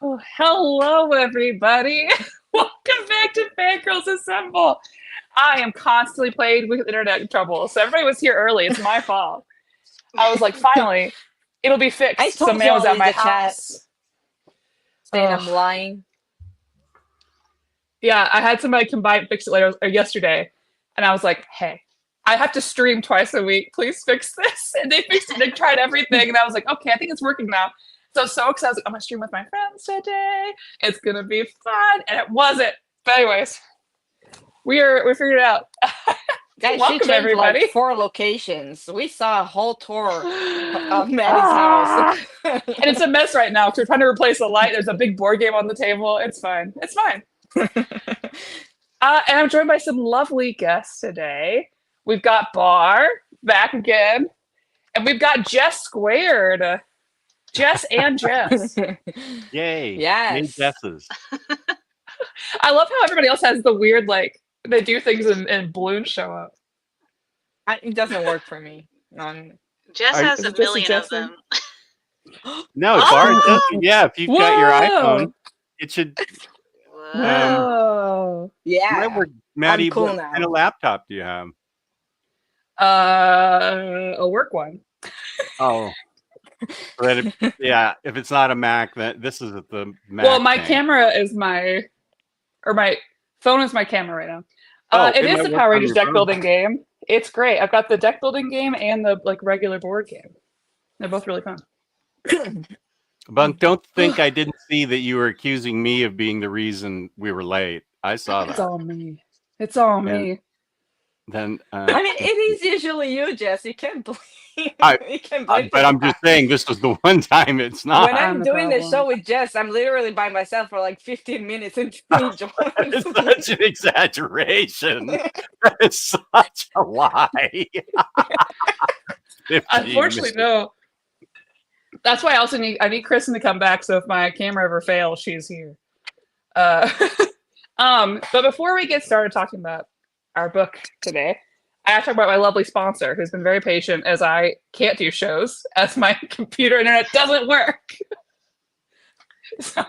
Oh, hello, everybody. Welcome back to Fangirlz Assemble. I am constantly plagued with internet trouble, so everybody was here early. It's my fault. I was like, finally, it'll be I fixed. Some told man was y'all at in my the chat house. saying I'm Ugh. lying. Yeah, I had somebody come by and fix it later or yesterday, and I was like, hey, I have to stream twice a week. Please fix this. And they fixed it. They tried everything, and I was like, okay, I think it's working now. So excited. I was like, I'm gonna stream with my friends today. It's gonna be fun, and it wasn't. But anyways, we figured it out. Guys, she Welcome changed like everybody. 4 locations. We saw a whole tour of Maddie's house. Ah, and it's a mess right now because we're trying to replace the light. There's a big board game on the table. It's fine. It's fine. And I'm joined by some lovely guests today. We've got Bar back again, and we've got Jess squared. Jess and Jess. Yay. Many Yes. Jesses. I love how everybody else has the weird, like, they do things and balloons show up. It doesn't work for me. Jess Are- has Is a it just a million Jess of them. No, Oh! Bart doesn't. Yeah, if you've got your Whoa! iPhone, it should. Whoa. Whoa. Yeah. Maddie, cool what now. kind of laptop do you have? A work one. Oh. Yeah, if it's not a Mac, then this is the Mac. Well, my thing. camera is my phone is my camera right now. Oh, It it is might the work Power on Rangers your deck phone. building game. It's great. I've got the deck building game and the like regular board game. They're both really fun. Bunk, don't think I didn't see that you were accusing me of being the reason we were late. I saw It's that. all me. It's all Yeah. me. Then, I mean, it is usually you, Jess. You can't blame. I- You can't blame but I'm just saying this was the one time it's not. When I'm the doing the problem. show with Jess, I'm literally by myself for like 15 minutes until he joins. It's such an exaggeration. That is such a lie. 15 Unfortunately, minutes. no. That's why I need Kristan to come back. So if my camera ever fails, she's here. But before we get started talking about our book today, I have to talk about my lovely sponsor, who's been very patient as I can't do shows as my computer internet doesn't work. So,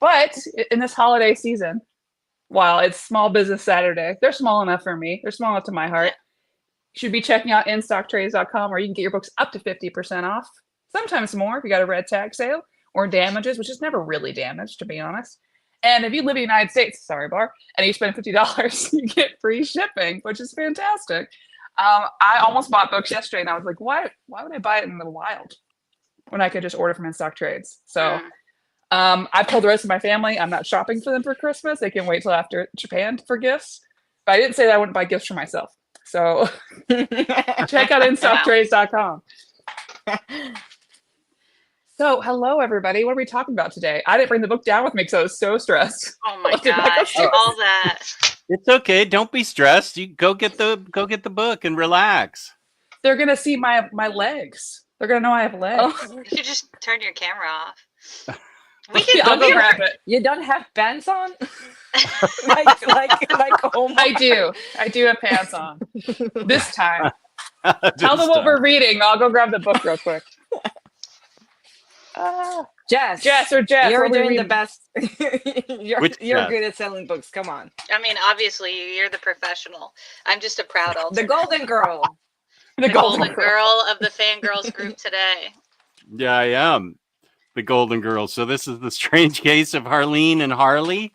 but in this holiday season, while it's Small Business Saturday, they're small enough for me. They're small enough to my heart. You should be checking out instocktrades.com where you can get your books up to 50% off. Sometimes more if you got a red tag sale or damages, which is never really damaged, to be honest. And if you live in the United States, sorry, Bar, and you spend $50, you get free shipping, which is fantastic. I almost bought books yesterday, and I was like, why would I buy it in the wild when I could just order from In Stock Trades? So I've told the rest of my family I'm not shopping for them for Christmas. They can wait till after Japan for gifts. But I didn't say that I wouldn't buy gifts for myself. So check out instocktrades.com. So, hello, everybody. What are we talking about today? I didn't bring the book down with me because I was so stressed. Oh my Left it back gosh! upstairs. All that. It's okay. Don't be stressed. You go get the book and relax. They're going to see my legs. They're going to know I have legs. Oh, You should just turn your camera off. We Yeah, can. I'll go grab it. you don't have pants on? like oh my. I do have pants on. This time. Tell them what we're reading. I'll go grab the book real quick. Jess, Jess, you're what are we doing the reading? best. you're Which Jess? good at selling books. Come on. I mean, obviously, you're the professional. I'm just a proud The alternate. Golden Girl. The The golden girl of the Fangirlz group today. Yeah, I am the Golden Girl. So this is the strange case of Harleen and Harley.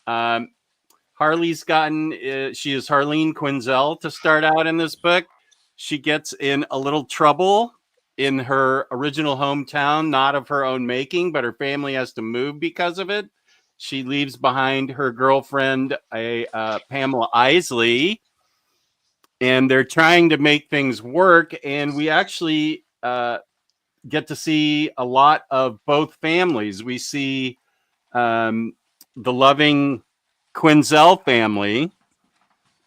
Harley's gotten. She is Harleen Quinzel to start out in this book. She gets in a little trouble in her original hometown, not of her own making, but her family has to move because of it. She leaves behind her girlfriend, Pamela Isley, and they're trying to make things work. And we actually get to see a lot of both families. We see the loving Quinzel family.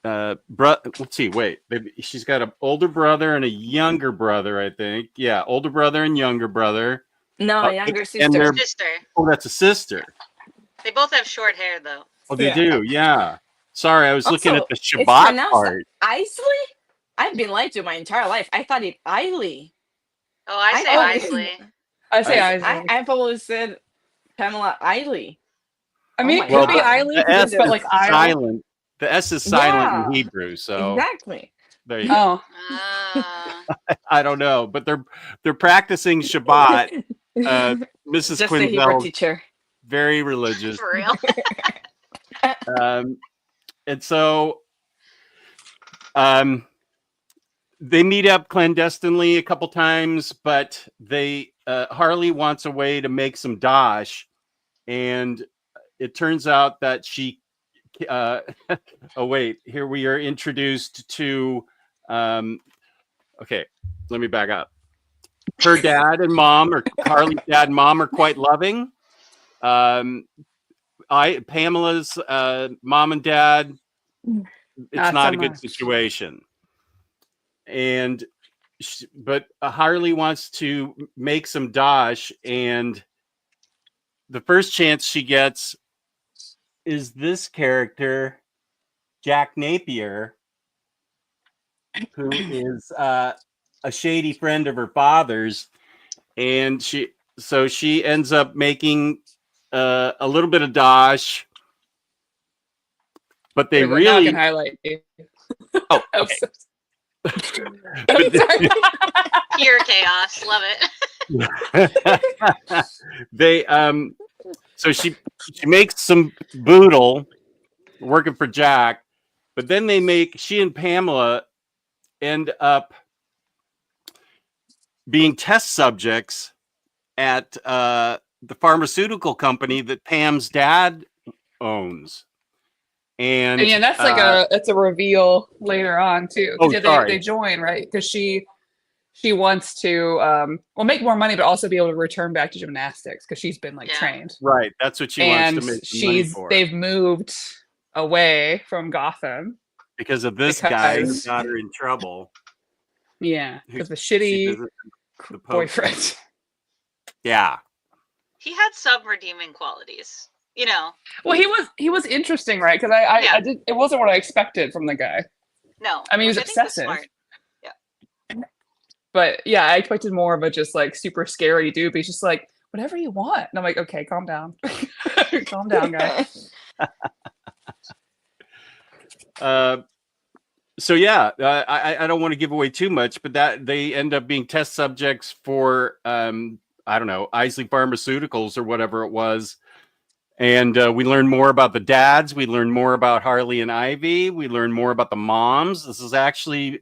Let's see. Wait, she's got an older brother and a younger brother, I think. Yeah, older brother and younger brother. No, younger and sister. they're- Sister. Oh, that's a sister. They both have short hair, though. Oh, they Yeah. do. Yeah. Sorry, I was looking Also, at the it's Shabbat pronounced part. Isley? I've been lied to my entire life. I thought it Isley. Oh, I say Oh, Isley. I say I- Isley. I've always said Pamela Eiley. I mean, my it could be God. Eiley the because S it's spelled is like Isle. silent. The S is silent Yeah. in Hebrew, so Exactly. there you go. Oh, Ah, I don't know, but they're practicing Shabbat. Mrs. Just a Hebrew Quinzel, teacher. very religious, for real. and so they meet up clandestinely a couple times, but Harley wants a way to make some dosh, and it turns out that she oh wait, here we are introduced to okay, let me back up. Her dad and mom, or Harley's dad and mom, are quite loving. Pamela's mom and dad, it's Not not so a good much. situation. And but Harley wants to make some dosh, and the first chance she gets is this character, Jack Napier, who is a shady friend of her father's, and she ends up making a little bit of dosh, but they wait, but now I really can highlight you. oh I'm okay. so- I'm sorry. Pure chaos. Love it. They so she makes some boodle working for Jack, but then she and Pamela end up being test subjects at the pharmaceutical company that Pam's dad owns. And And yeah, that's like it's a reveal later on too. Oh, Because sorry. they join, right? Because she wants to make more money, but also be able to return back to gymnastics because she's been like Yeah. trained. right, that's what she wants And to make some money for. they've moved away from Gotham Because of this guy who because got her in trouble. yeah, because the She shitty visits the Pope. boyfriend. Yeah. He had some redeeming qualities. You know, Well, he was interesting, right? Because I Yeah. did it wasn't what I expected from the guy. no. I mean, he was which I think obsessive. smart. But yeah, I expected more of a just like super scary dude. But he's just like, whatever you want. And I'm like, okay, calm down. Calm down, guy. So yeah, I don't want to give away too much, but that they end up being test subjects for I don't know, Isley Pharmaceuticals or whatever it was. And we learn more about the dads. We learn more about Harley and Ivy. We learn more about the moms. This is actually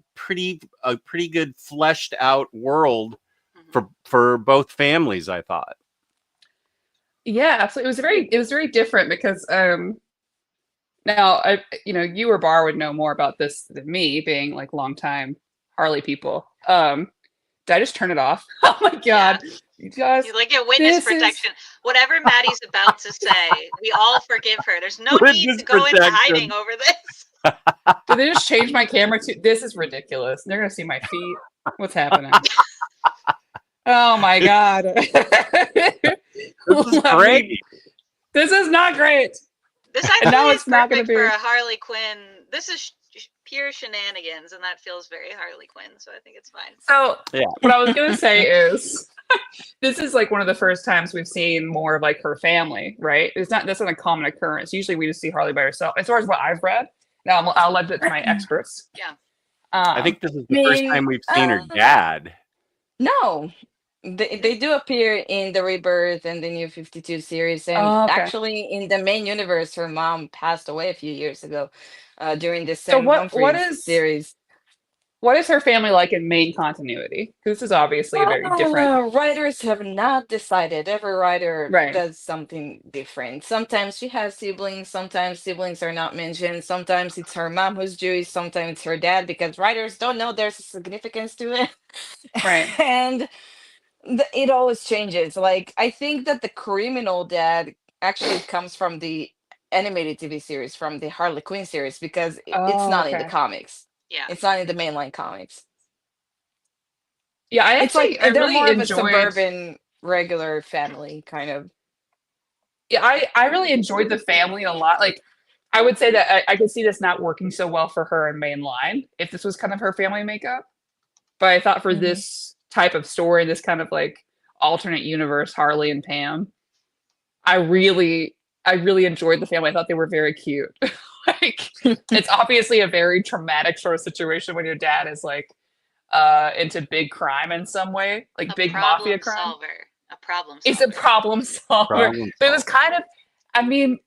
a pretty good fleshed out world for both families, I thought. Yeah, absolutely. It was very different because now you or Bar would know more about this than me, being like longtime Harley people. Did I just turn it off? Oh my god. You guys, You like get witness this is- protection. Whatever Maddie's about to say, we all forgive her. There's no need Witness to go into protection. hiding over this. did they just change my camera to this is ridiculous. They're gonna see my feet. What's happening? Oh my god. This is great. This is not great. This And now actually it's is not gonna perfect for be- a Harley Quinn. This is pure shenanigans, and that feels very Harley Quinn, so I think it's fine. So Yeah. what I was gonna say is this is like one of the first times we've seen more of like her family, right? That's not a common occurrence. Usually we just see Harley by herself. As far as what I've read, now I'll let it to my experts. Yeah. I think this is the first time we've seen her dad. No, they do appear in the Rebirth and the New 52 series, and Oh, okay. actually in the main universe, her mom passed away a few years ago during the So Sam what Humphries is series. what is her family like in main continuity? Because this is obviously a very different. Writers have not decided. Every writer Right. does something different. Sometimes she has siblings, sometimes siblings are not mentioned, sometimes it's her mom who's Jewish, sometimes it's her dad, because writers don't know there's a significance to it. Right. And it always changes. Like, I think that the criminal dad actually comes from the animated TV series, from the Harley Quinn series, because it's Oh, not in the okay. comics. Yeah. It's not in the mainline comics. Yeah, I It's actually like I they're really more of a enjoyed. suburban regular family kind of. Yeah, I really enjoyed the family a lot. Like, I would say that I could see this not working so well for her in mainline if this was kind of her family makeup. But I thought for Mhm. this type of story, this kind of like alternate universe Harley and Pam. I really enjoyed the family. I thought they were very cute. Like, it's obviously a very traumatic sort of situation when your dad is like into big crime in some way, like A big problem mafia crime. solver. A problem He's solver. a problem solver. Problem But it was solver. kind of, I mean,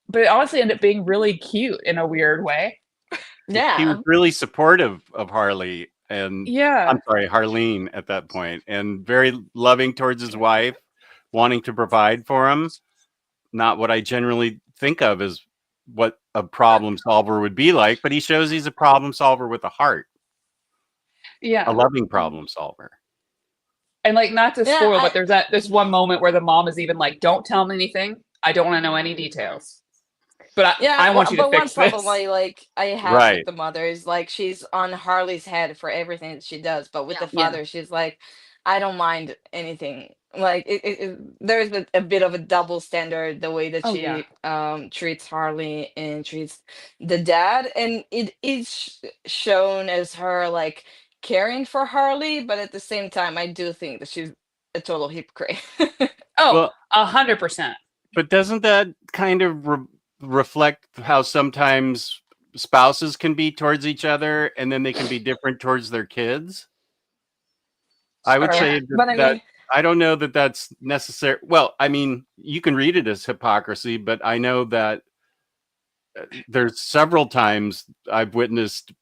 but it honestly ended up being really cute in a weird way. He was Yeah. really supportive of Harley and Yeah. I'm sorry, Harleen at that point, and very loving towards his wife, wanting to provide for him. Not what I generally think of as what a problem solver would be like, but he shows he's a problem solver with a heart, a Yeah. loving problem solver. And like, not to Yeah, spoil, but there's this one moment where the mom is even like, don't tell me anything. I don't want to know any details. But I want you to but one fix this. problem I have Right. with the mother is like she's on Harley's head for everything that she does, but with Yeah. the father, she's like, I don't mind anything. Like there's a bit of a double standard the way that Oh, she treats Harley and treats the dad, and it is shown as her like caring for Harley, but at the same time, I do think that she's a total hypocrite. Oh, Well, 100%. but doesn't that kind of reflect how sometimes spouses can be towards each other and then they can be different towards their kids? I would Sure. say But I mean, I don't know that that's necessary. Well, I mean, you can read it as hypocrisy, but I know that there's several times I've witnessed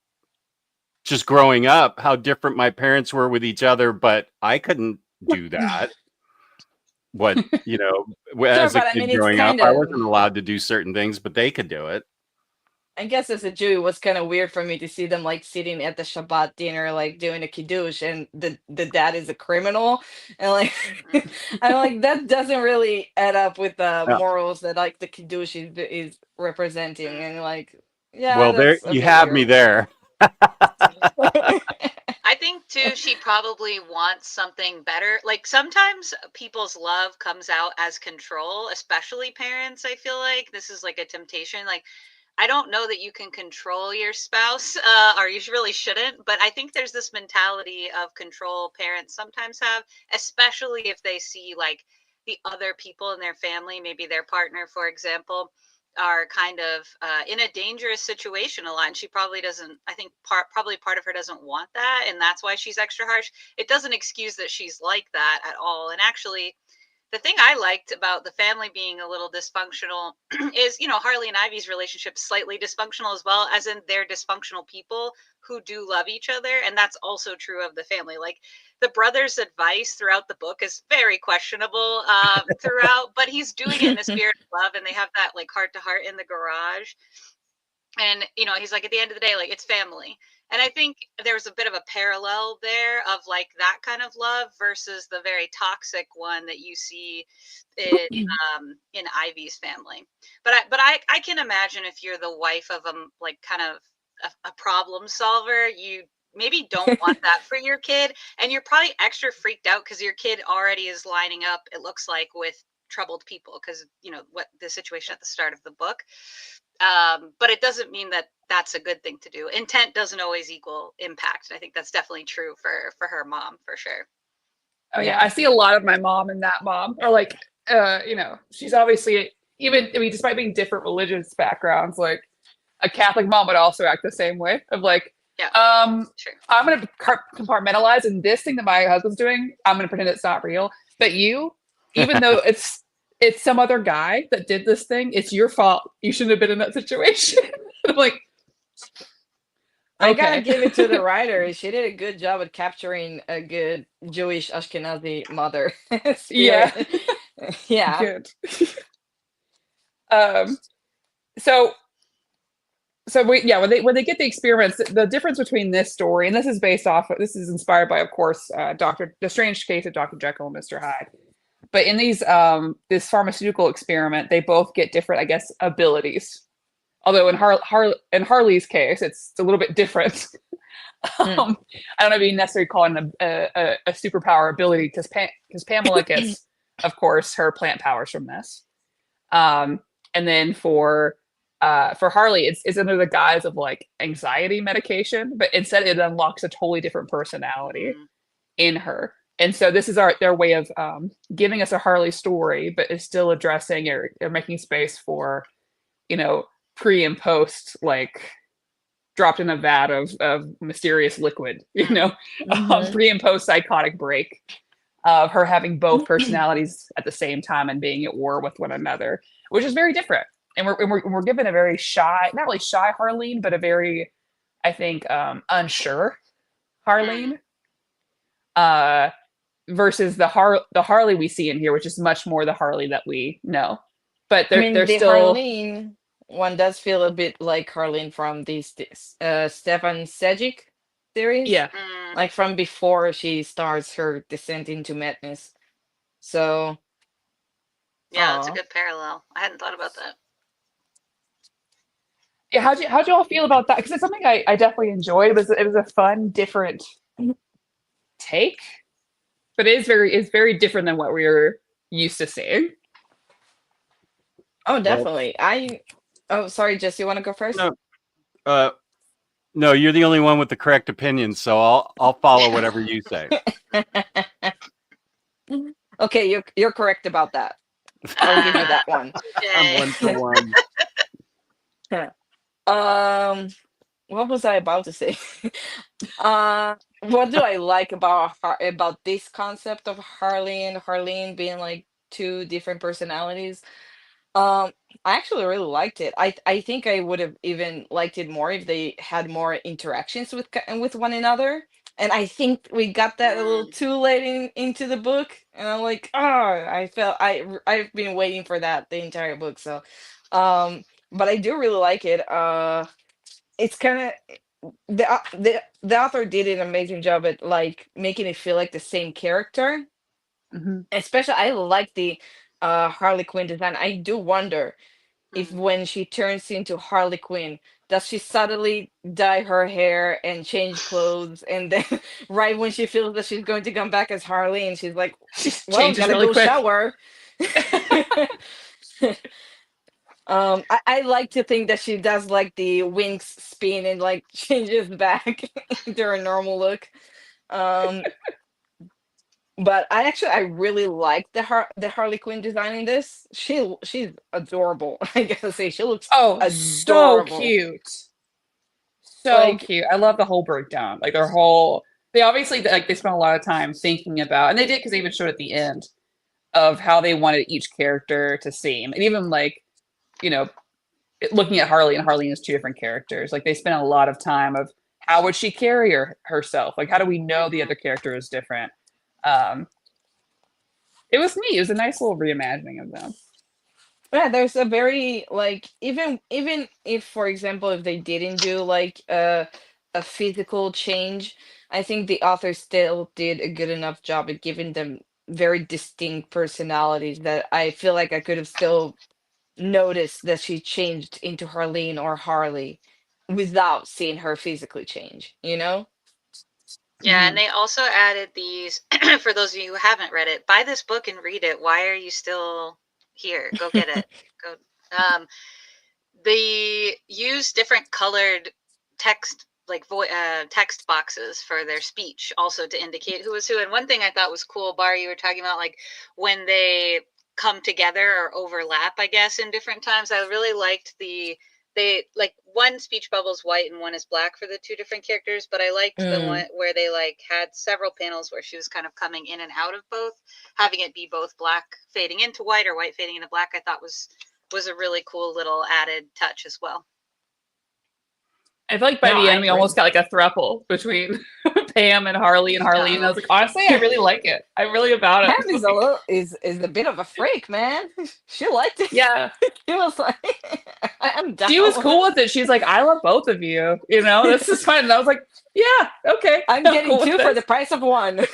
just growing up how different my parents were with each other, but I couldn't do that. What, as a but I kid mean, it's growing up, kind I of. wasn't allowed to do certain things, but they could do it. I guess as a Jew, it was kind of weird for me to see them like sitting at the Shabbat dinner, like doing a kiddush, and the dad is a criminal, and like I'm like that doesn't really add up with the Yeah. morals that like the kiddush is representing, and like yeah, Well, there that's a you bit have me weird. there. I think too, she probably wants something better. Like sometimes people's love comes out as control, especially parents. I feel like this is like a temptation. Like, I don't know that you can control your spouse, or you really shouldn't, but I think there's this mentality of control parents sometimes have, especially if they see like the other people in their family, maybe their partner, for example, are kind of in a dangerous situation a lot. And she probably doesn't, I think probably part of her doesn't want that. And that's why she's extra harsh. It doesn't excuse that she's like that at all. And actually, the thing I liked about the family being a little dysfunctional is, Harley and Ivy's relationship slightly dysfunctional as well, as in they're dysfunctional people who do love each other. And that's also true of the family. Like the brother's advice throughout the book is very questionable throughout, but he's doing it in a spirit of love. And they have that like heart to heart in the garage. And, he's like, at the end of the day, like it's family. And I think there's a bit of a parallel there of like that kind of love versus the very toxic one that you see in Ivy's family. But I can imagine if you're the wife of like kind of a problem solver, you maybe don't want that for your kid, and you're probably extra freaked out because your kid already is lining up, it looks like, with troubled people because what the situation at the start of the book. But it doesn't mean that that's a good thing to do. Intent doesn't always equal impact. I think that's definitely true for her mom, for sure. Oh yeah, I see a lot of my mom in that mom. Or like, she's obviously, despite being different religious backgrounds, like a Catholic mom would also act the same way of like, Yeah, sure. I'm gonna compartmentalize, and this thing that my husband's doing, I'm gonna pretend it's not real. But you, even though it's some other guy that did this thing, it's your fault. You shouldn't have been in that situation. I'm like, I gotta okay. give it to the writer. She did a good job at capturing a good Jewish Ashkenazi mother. Yeah. spirit. Yeah. Good. So when they get the experiments, the difference between this story, and this is inspired by, of course, The Strange Case of Dr. Jekyll and Mr. Hyde. But in this pharmaceutical experiment, they both get different, I guess, abilities. Although in Harley's case, it's a little bit different. I don't know if you necessarily call it a superpower ability because Pamela gets, of course, her plant powers from this. And then for Harley, it's under the guise of like anxiety medication, but instead it unlocks a totally different personality in her. And so this is their way of giving us a Harley story, but is still addressing or making space for, pre and post, like dropped in a vat of mysterious liquid, Mhm. pre and post psychotic break of her having both personalities at the same time and being at war with one another, which is very different. And we're given a very shy, not really shy Harleen, but a very, I think, unsure Harleen, versus the Harley we see in here, which is much more the Harley that we know. But I mean, they're the still, Harleen one does feel a bit like Harleen from the Stefan Sejic series, yeah. Mm, like from before she starts her descent into madness. So, yeah, that's a aw. good parallel. I hadn't thought about that. Yeah, how'd you all feel about that? Because it's something I definitely enjoyed. It was a fun, different take, but it's very different than what we were used to seeing. Oh, Well, definitely. Oh, sorry, Jess, you want to go first? no, uh, no, you're the only one with the correct opinion, so I'll follow whatever you say. Okay, you're correct about that. I'll give you that one. I'm Touche. 1 for 1. Um, what was I about to say? What do I like about this concept of Harley and Harleen being like two different personalities? Um, I actually really liked it. I think I would have even liked it more if they had more interactions with one another. And I think we got that a little Mm, too late into the book. And I'm like, oh, I've been waiting for that the entire book. So, but I do really like it. It's kind of the author did an amazing job at like making it feel like the same character. Hmm. Especially, I like the Harley Quinn design. I do wonder if mm. when she turns into Harley Quinn, does she suddenly dye her hair and change clothes, and then right when she feels that she's going to come back as Harley, and she's like, She "Well, changes gotta really go quick. shower." I like to think that she does like the wings spin and like changes back into her normal look. Um, but I really like the Harley Quinn design in this. She's adorable. I gotta say, she looks Oh, so adorable. cute. So Like, cute. I love the whole breakdown. Like their whole, they obviously like they spent a lot of time thinking about, and they did because they even showed at the end of how they wanted each character to seem, and even like you know looking at Harley and Harley as two different characters. Like they spent a lot of time of how would she carry herself? Like how do we know the other character is different? Um, it was neat. It was a nice little reimagining of them. yeah, there's a very like even if, for example, if they didn't do like a physical change, I think the author still did a good enough job at giving them very distinct personalities that I feel like I could have still noticed that she changed into Harleen or Harley without seeing her physically change, you know? Yeah, and Mhm. they also added these for those of you who haven't read it, buy this book and read it. Why are you still here? Go get it. Go. Um, they use different colored text text boxes for their speech also to indicate who is who. And one thing I thought was cool, Bar, you were talking about like when they come together or overlap, I guess, in different times. I really liked they like one speech bubble's white and one is black for the two different characters, but I liked the one Mm. where they like had several panels where she was kind of coming in and out of both, having it be both black fading into white or white fading into black. I thought was a really cool little added touch as well. I feel like by No, the I end we agree. almost got like a throuple between Pam and Harley and Harley, and I Oh, was like, honestly, I really like it. I'm really about Pam it. is Like, is a bit of a freak, man. She liked it. yeah, She was like, I'm she was down. cool with it. She's like, I love both of you. This is fine. And I was like, yeah, okay, I'm I'm getting cool with two for the this. price of one.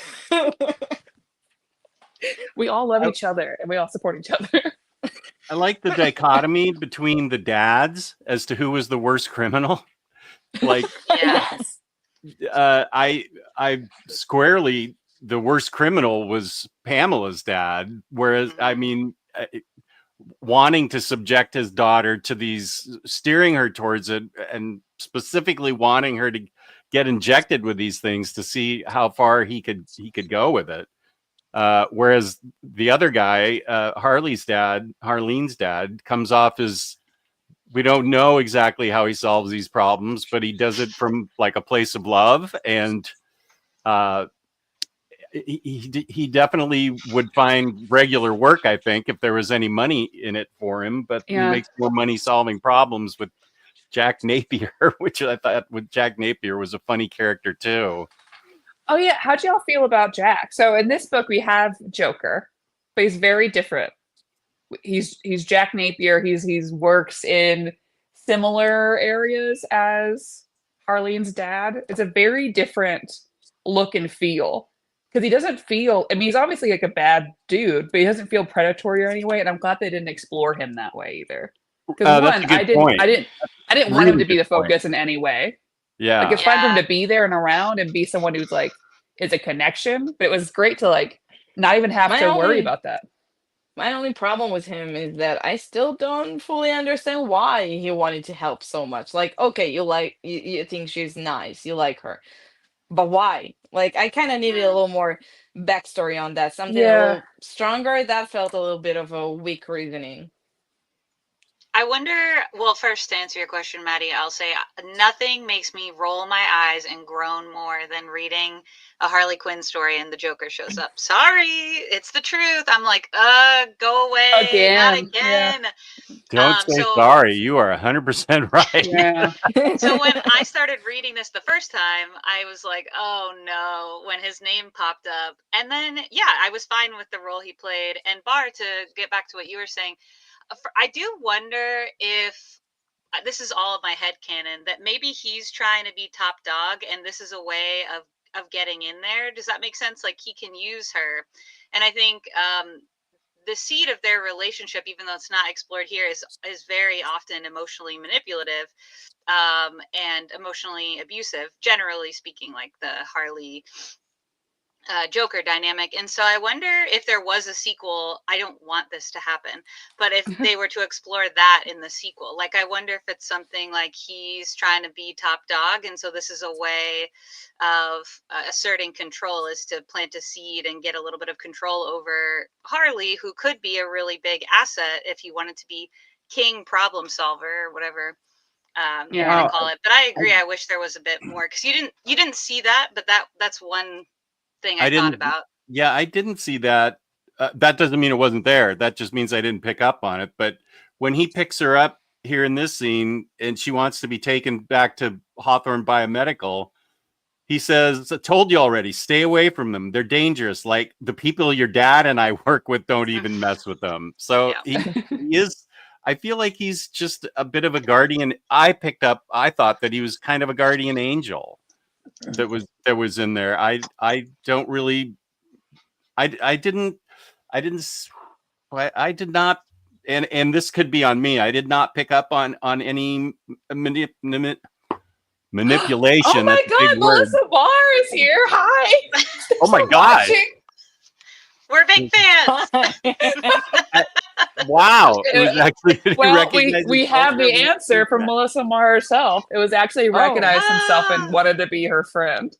We all love I, each other and we all support each other. I like the dichotomy between the dads as to who was the worst criminal. Like, yeah. Yes. I squarely the worst criminal was Pamela's dad. Whereas, I Mhm. mean, wanting to subject his daughter to these, steering her towards it, and specifically wanting her to get injected with these things to see how far he could go with it. Whereas the other guy, Harleen's dad, comes off as, we don't know exactly how he solves these problems, but he does it from like a place of love, and he definitely would find regular work, I think, if there was any money in it for him. But he makes more money solving problems with Jack Napier, which I thought with Jack Napier was a funny character too. Oh yeah, how'd y'all feel about Jack? So in this book we have Joker, but he's very different. He's Jack Napier. He's works in similar areas as Harleen's dad. It's a very different look and feel, because he doesn't feel. I mean, he's obviously like a bad dude, but he doesn't feel predatory or any way. And I'm glad they didn't explore him that way either. Because I didn't want him to be the focus in any way. Yeah, like it's fine for him to be there and around and be someone who's like is a connection, but it was great to like not even have to worry about that. My only problem with him is that I still don't fully understand why he wanted to help so much. Like, okay, you think she's nice, you like her, but why? Like, I kind of needed a little more backstory on that. Something a little stronger. That felt a little bit of a weak reasoning. I wonder, well, first to answer your question, Maddie, I'll say nothing makes me roll my eyes and groan more than reading a Harley Quinn story and the Joker shows up. Sorry, it's the truth. I'm like, go away. Again. Not again. Yeah. Don't say sorry. You are 100% right. Yeah. So when I started reading this the first time, I was like, oh no, when his name popped up. And then, I was fine with the role he played. And Bar, to get back to what you were saying, I do wonder if this is all of my headcanon, that maybe he's trying to be top dog and this is a way of getting in there. Does that make sense? Like, he can use her. And I think the seed of their relationship, even though it's not explored here, is very often emotionally manipulative and emotionally abusive, generally speaking, like the Harley Joker dynamic. And so I wonder if there was a sequel. I don't want this to happen, but if they were to explore that in the sequel, like, I wonder if it's something like he's trying to be top dog, and so this is a way of asserting control, is to plant a seed and get a little bit of control over Harley, who could be a really big asset if he wanted to be king problem solver or whatever you want to call it. But I agree, I wish there was a bit more, because you didn't see that, but that's one thing I thought about. Yeah, I didn't see that. That doesn't mean it wasn't there. That just means I didn't pick up on it. But when he picks her up here in this scene and she wants to be taken back to Hawthorne Biomedical, he says, I told you already, stay away from them. They're dangerous. Like, the people your dad and I work with don't even mess with them. So he is, I feel like he's just a bit of a guardian. I thought that he was kind of a guardian angel that was in there. I did not, and this could be on me. I did not pick up on any manipulation. Oh my God, Melissa Marr is here. Hi. Oh my God. We're big fans. Wow. It was actually well, we have the answer from Melissa Marr herself. It was actually recognized himself and wanted to be her friend.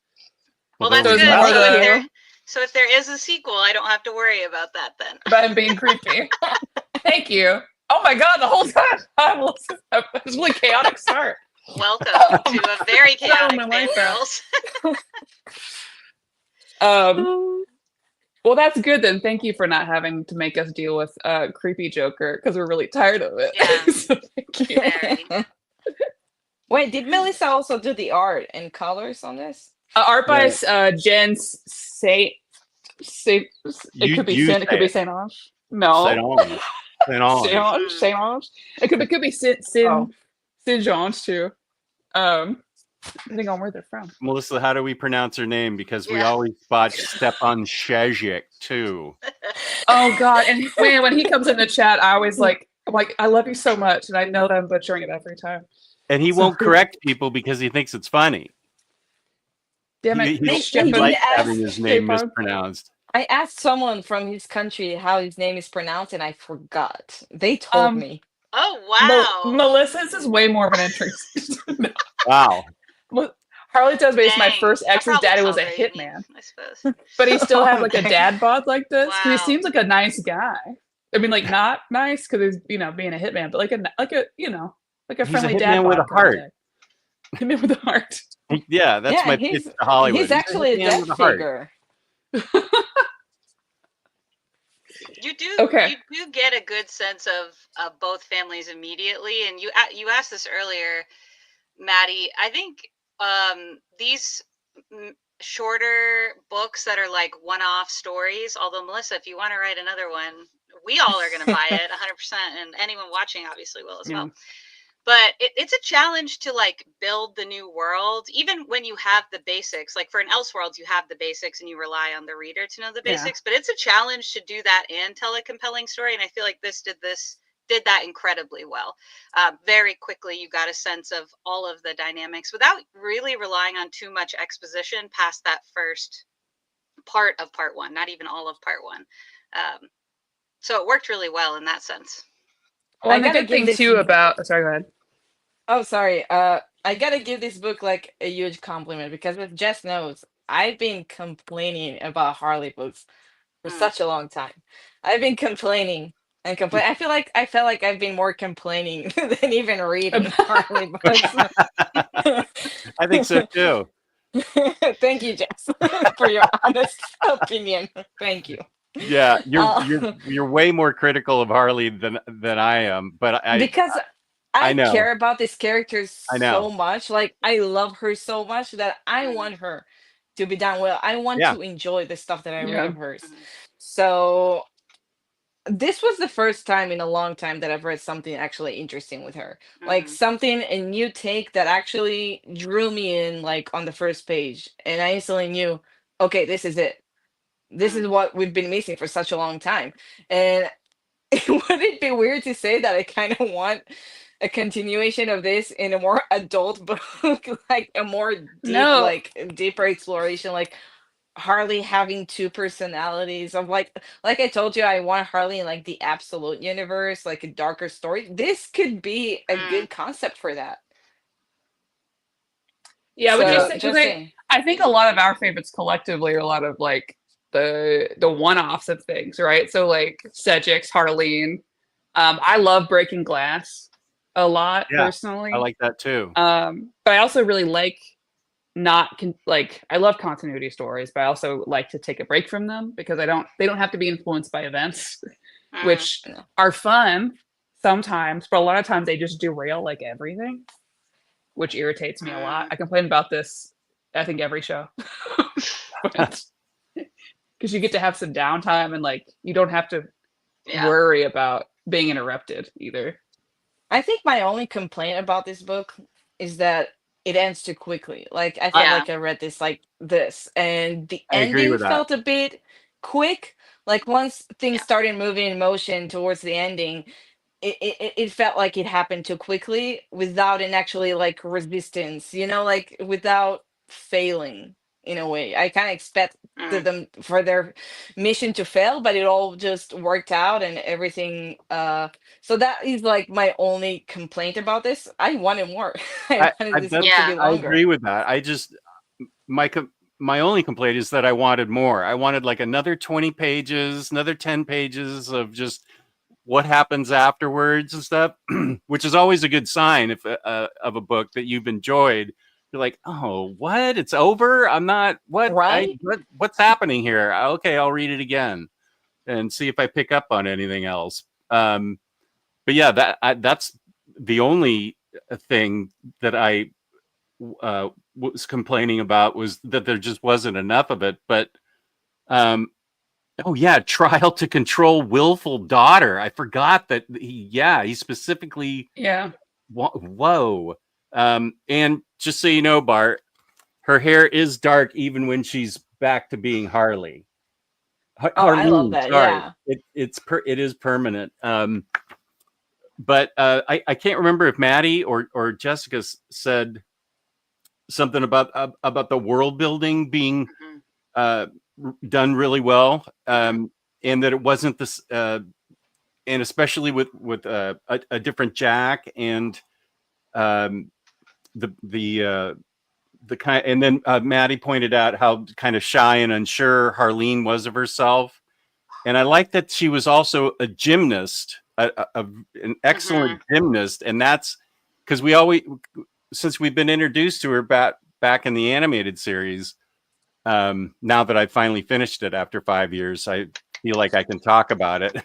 Well, that's good. So if there is a sequel, I don't have to worry about that then. About him being creepy. Thank you. Oh my God, the whole time. It was a really chaotic start. Welcome to a very chaotic Fangirlz. Well, that's good then. Thank you for not having to make us deal with creepy Joker, because we're really tired of it. Yeah. So thank you. Wait, did Melissa also do the art and colors on this? Art by Jen Saint. It could be Saint Ange. No. Saint Ange. It could be Saint Ange too. Depending on where they're from. Melissa, how do we pronounce her name? Because we always botch Stepan Shajic too. Oh God! And when he comes in the chat, I always I'm like, I love you so much, and I know that I'm butchering it every time. And he won't correct people because he thinks it's funny. Damn it! He likes having his name mispronounced. I asked someone from his country how his name is pronounced, and I forgot. They told me. Oh wow! Melissa's is way more of an entry. Wow. Harley tells me it's my Dang, first that ex's probably daddy was a celebrated me, hitman, I suppose. but he still had Oh, like a dang. dad bod like this because he Wow. seems like a nice guy. I mean, like not nice because he's being a hitman, but like a like a like a He's a friendly dad hitman bod with a kind of heart. guy. Hitman with a heart. Yeah, that's Yeah, my and pitch to Hollywood. he's actually a hitman death with a heart. figure. You do Okay. you do get a good sense of both families immediately, and you asked this earlier, Maddie. I think these shorter books that are like one-off stories. Although Melissa, if you want to write another one, we all are going to buy it 100%, and anyone watching obviously will as well. But it's a challenge to like build the new world, even when you have the basics. Like for an Elseworlds, you have the basics and you rely on the reader to know the Yeah. basics. But it's a challenge to do that and tell a compelling story. And I feel like this did that incredibly well. Very quickly, you got a sense of all of the dynamics without really relying on too much exposition past that first part of part one, not even all of part one. So it worked really well in that sense. Well, and the gotta good give thing this- too about sorry, go ahead. Oh, sorry. I gotta give this book like a huge compliment because as Jess knows, I've been complaining about Harley books for such a long time. I've been complaining and complaining. I felt like I've been more complaining than even reading Harley books. I think so too. Thank you, Jess, for your honest opinion. Thank you. Yeah, you're way more critical of Harley than I am, but because I know. care about this character I know. so much. Like I love her so much that I want her to be done well. I want Yeah. to enjoy the stuff that I read Yeah. of hers. So this was the first time in a long time that I've read something actually interesting with her. Like something, a new take that actually drew me in like on the first page. And I instantly knew, okay, this is it. This is what we've been missing for such a long time. And would it be weird to say that I kind of want a continuation of this in a more adult book, like a more deep, No. like deeper exploration, like Harley having two personalities of like I told you, I want Harley in like the absolute universe, like a darker story. This could be a good concept for that. Yeah, So, but just just saying. I think a lot of our favorites collectively are a lot of like the one-offs of things, right? So like Cedric's, Harleen. I love Breaking Glass a lot personally. I like that too. But I also really like I love continuity stories, but I also like to take a break from them because they don't have to be influenced by events, which are fun sometimes, but a lot of times they just derail like everything, which irritates me a lot. I complain about this, I think, every show. Because you get to have some downtime and like you don't have to worry about being interrupted either. I think my only complaint about this book is that it ends too quickly. Like I felt like I read this like this, and the ending felt a bit quick. Like once things started moving in motion towards the ending, it felt like it happened too quickly without an actually like resistance, like without failing in a way. I kind of expect them for their mission to fail, but it all just worked out and everything. So that is like my only complaint about this. I wanted more. I wanted this book to be longer. I agree with that. I just my only complaint is that I wanted more. I wanted like another 20 pages, another 10 pages of just what happens afterwards and stuff, which is always a good sign of a book that you've enjoyed. You're like, oh, what? It's over? I'm not, what? Right? What's happening here? Okay, I'll read it again and see if I pick up on anything else. But yeah, that's the only thing that I was complaining about, was that there just wasn't enough of it. But oh yeah, trial to control willful daughter. I forgot that he specifically. Yeah. Whoa. And just so you know, Bart, her hair is dark even when she's back to being Harley. I love that. Sorry. Yeah. It is permanent. But I can't remember if Maddie or Jessica said something about the world building being done really well, and that it wasn't this, and especially with a different Jack and the and then Maddie pointed out how kind of shy and unsure Harleen was of herself. And I like that she was also a gymnast, an excellent gymnast. And that's because since we've been introduced to her back in the animated series, now that I've finally finished it after 5 years, I feel like I can talk about it.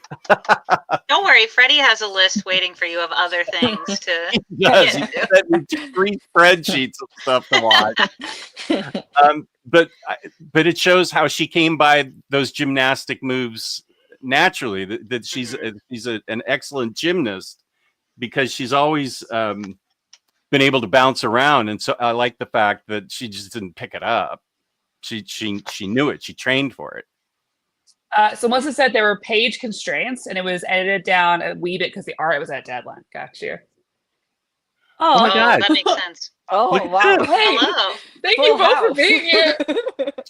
Don't worry, Freddie has a list waiting for you of other things to Yes, he sent me 3 spreadsheets of stuff to watch. But it shows how she came by those gymnastic moves naturally. That she's an excellent gymnast because she's always been able to bounce around, and so I like the fact that she just didn't pick it up. She knew it. She trained for it. So Melissa said there were page constraints, and it was edited down a wee bit because the art was at deadline. Got you. Oh my God, that makes sense. Oh, Look at wow. this. Hey, Hello. thank Full you both house. for being here.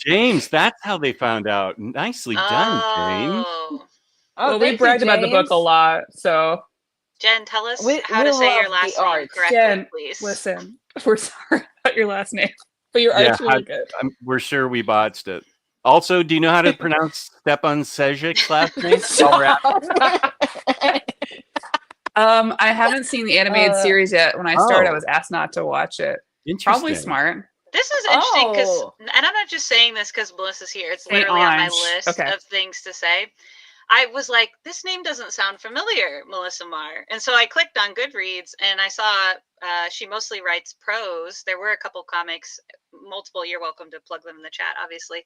James, that's how they found out. Nicely done, James. Oh. Well, we thank you, bragged about the book a James. lot, so Jen, tell us We how to say your love last the name art. correctly, Jen, please. listen, we're sorry about your last name, but your art's really good. We're sure we botched it. Also, do you know how to pronounce Stepan Sejic's last name? While we're at I haven't seen the animated series yet. When I started, I was asked not to watch it. Interesting. Probably smart. This is interesting because, Oh. and I'm not just saying this because Melissa's here. It's Saint literally on my Ange. list Okay. of things to say. I was like, this name doesn't sound familiar, Melissa Marr. And so I clicked on Goodreads and I saw she mostly writes prose. There were a couple comics, multiple. You're welcome to plug them in the chat, obviously.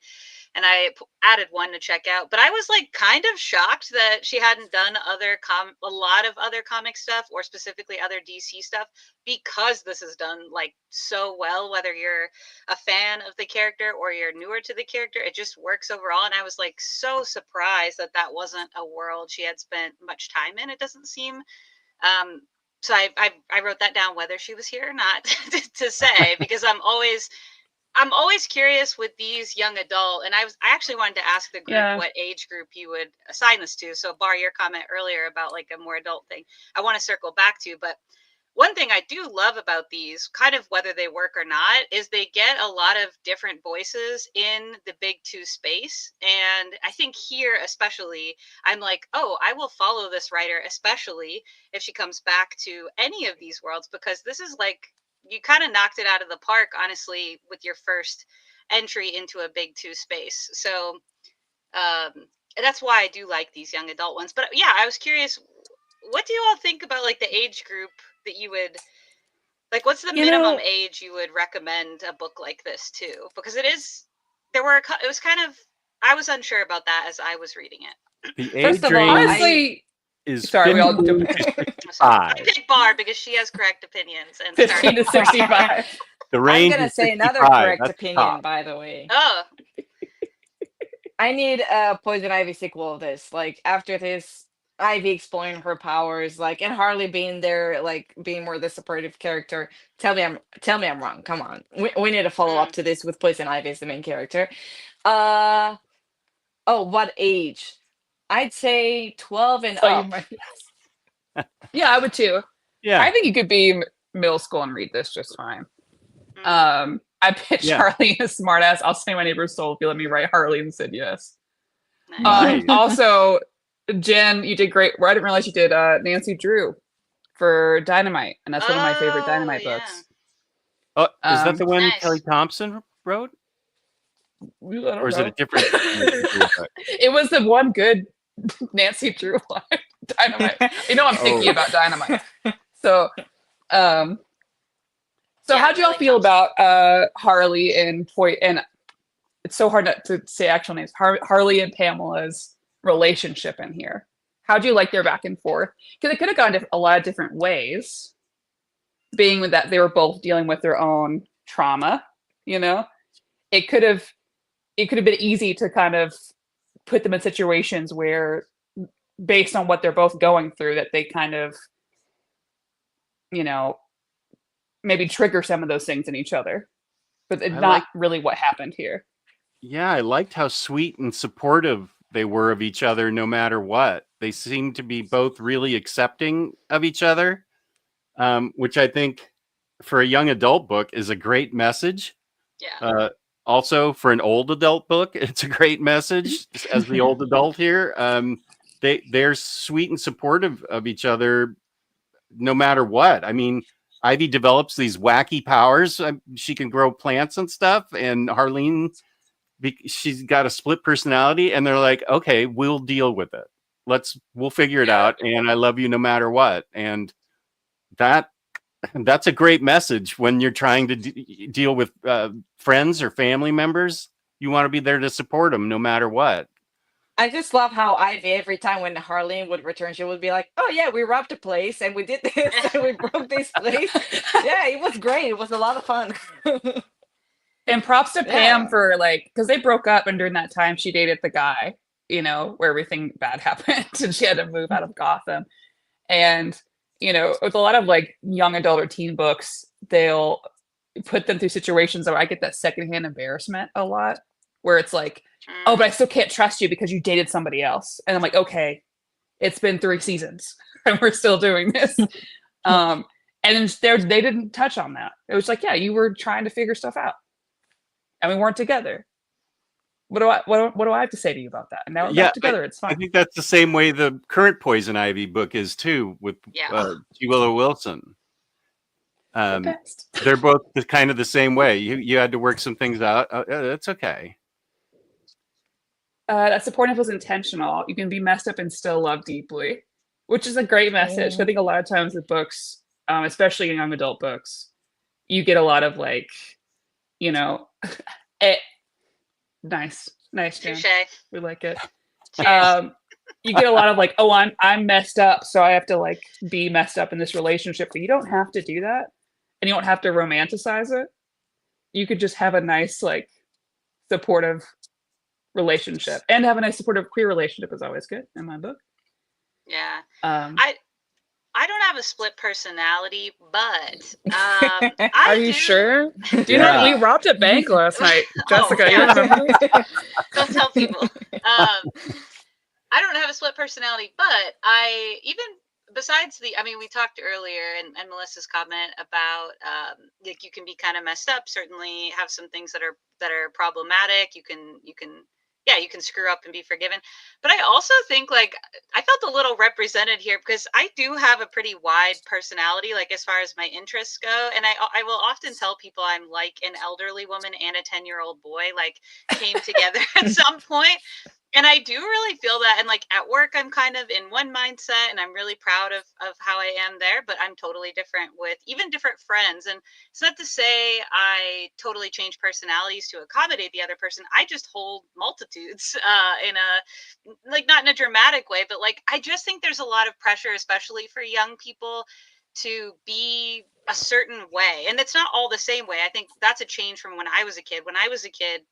And I added one to check out. But I was like kind of shocked that she hadn't done a lot of other comic stuff, or specifically other DC stuff, because this is done like so well, whether you're a fan of the character or you're newer to the character. It just works overall. And I was like so surprised that wasn't a world she had spent much time in. It doesn't seem so I wrote that down, whether she was here or not, to say, because I'm always curious with these young adult, and I actually wanted to ask the group what age group you would assign this to. So bar your comment earlier about like a more adult thing, I want to circle back to. But one thing I do love about these, kind of whether they work or not, is they get a lot of different voices in the big 2 space. And I think here especially, I'm like, oh, I will follow this writer, especially if she comes back to any of these worlds, because this is like, you kind of knocked it out of the park, honestly, with your first entry into a big 2 space. So that's why I do like these young adult ones. But yeah, I was curious, what do you all think about like the age group that you would like? What's the minimum age you would recommend a book like this to? Because it was kind of, I was unsure about that as I was reading it. The First age of all, range honestly, is sorry, we all 15 do to I 65. pick Bar because she has correct opinions. And 15 to 65. The I'm range gonna is say another 65. correct That's opinion, top. by the way. Oh, I need a Poison Ivy sequel of this. Like after this, Ivy exploring her powers, like, and Harley being there, like being more the supportive character. Tell me I'm wrong. Come on, we need a follow up to this with Poison Ivy as the main character. Oh, what age? I'd say 12 and So you up. might- yeah, I would too. Yeah. I think you could be middle school and read this just fine. I pitched Harley a smartass. I'll say my neighbor's soul if you let me write Harley, and said yes. Nice. Also, Jen, you did great. I didn't realize you did Nancy Drew for Dynamite, and that's one of my favorite Dynamite books. Oh, is that the one Nice. Kelly Thompson wrote? Or is it a different? It was the one good Nancy Drew line. Dynamite. You know I'm picky about Dynamite. So how do y'all feel about Harley and it's so hard not to say actual names. Harley and Pamela's relationship in here. How do you like their back and forth? Because it could have gone a lot of different ways. Being with that they were both dealing with their own trauma, you know? It could have been easy to kind of put them in situations where, based on what they're both going through, that they kind of, you know, maybe trigger some of those things in each other. But it's not really what happened here. Yeah, I liked how sweet and supportive they were of each other no matter what. They seemed to be both really accepting of each other, which I think for a young adult book is a great message. Yeah. Also, for an old adult book, it's a great message. As the old adult here, they're sweet and supportive of each other, no matter what. I mean, Ivy develops these wacky powers. She can grow plants and stuff, and Harleen, she's got a split personality, and they're like, "Okay, we'll deal with it. We'll figure it out." And I love you no matter what. And that's a great message when you're trying to deal with friends or family members. You want to be there to support them no matter what. I just love how Ivy, every time when Harleen would return, she would be like, "Oh yeah, we robbed a place and we did this and we broke this place." Yeah, it was great. It was a lot of fun. And props to Pam for because they broke up, and during that time she dated the guy, where everything bad happened, and she had to move out of Gotham. And with a lot of young adult or teen books, they'll put them through situations where I get that secondhand embarrassment a lot, where it's like, "Oh, but I still can't trust you because you dated somebody else." And I'm like, okay, it's been 3 seasons and we're still doing this. And they didn't touch on that. It was like, yeah, you were trying to figure stuff out and we weren't together. What do I have to say to you about that? And now we're back together. It's fine. I think that's the same way the current Poison Ivy book is too, with G. Willow Wilson. They're both kind of the same way. You had to work some things out. That's okay. That supportive was intentional. You can be messed up and still love deeply, which is a great message. I think a lot of times with books, especially in young adult books, you get a lot of nice, Jen. We like it. You get a lot of oh, I'm messed up, so I have to be messed up in this relationship. But you don't have to do that, and you don't have to romanticize it. You could just have a nice supportive relationship, and have a nice supportive queer relationship is always good in my book. Yeah. I don't have a split personality, but are you sure? We robbed a bank last night, Jessica. You don't remember? Don't tell people. I don't have a split personality, but besides we talked earlier and Melissa's comment about you can be kind of messed up, certainly have some things that are problematic. You can screw up and be forgiven. But I also think I felt a little represented here because I do have a pretty wide personality, as far as my interests go. And I will often tell people I'm like an elderly woman and a 10-year-old boy, came together at some point. And I do really feel that. And at work, I'm kind of in one mindset and I'm really proud of how I am there, but I'm totally different with even different friends. And it's not to say I totally change personalities to accommodate the other person. I just hold multitudes in a, not in a dramatic way, but I just think there's a lot of pressure, especially for young people, to be a certain way. And it's not all the same way. I think that's a change from when I was a kid. When I was a kid,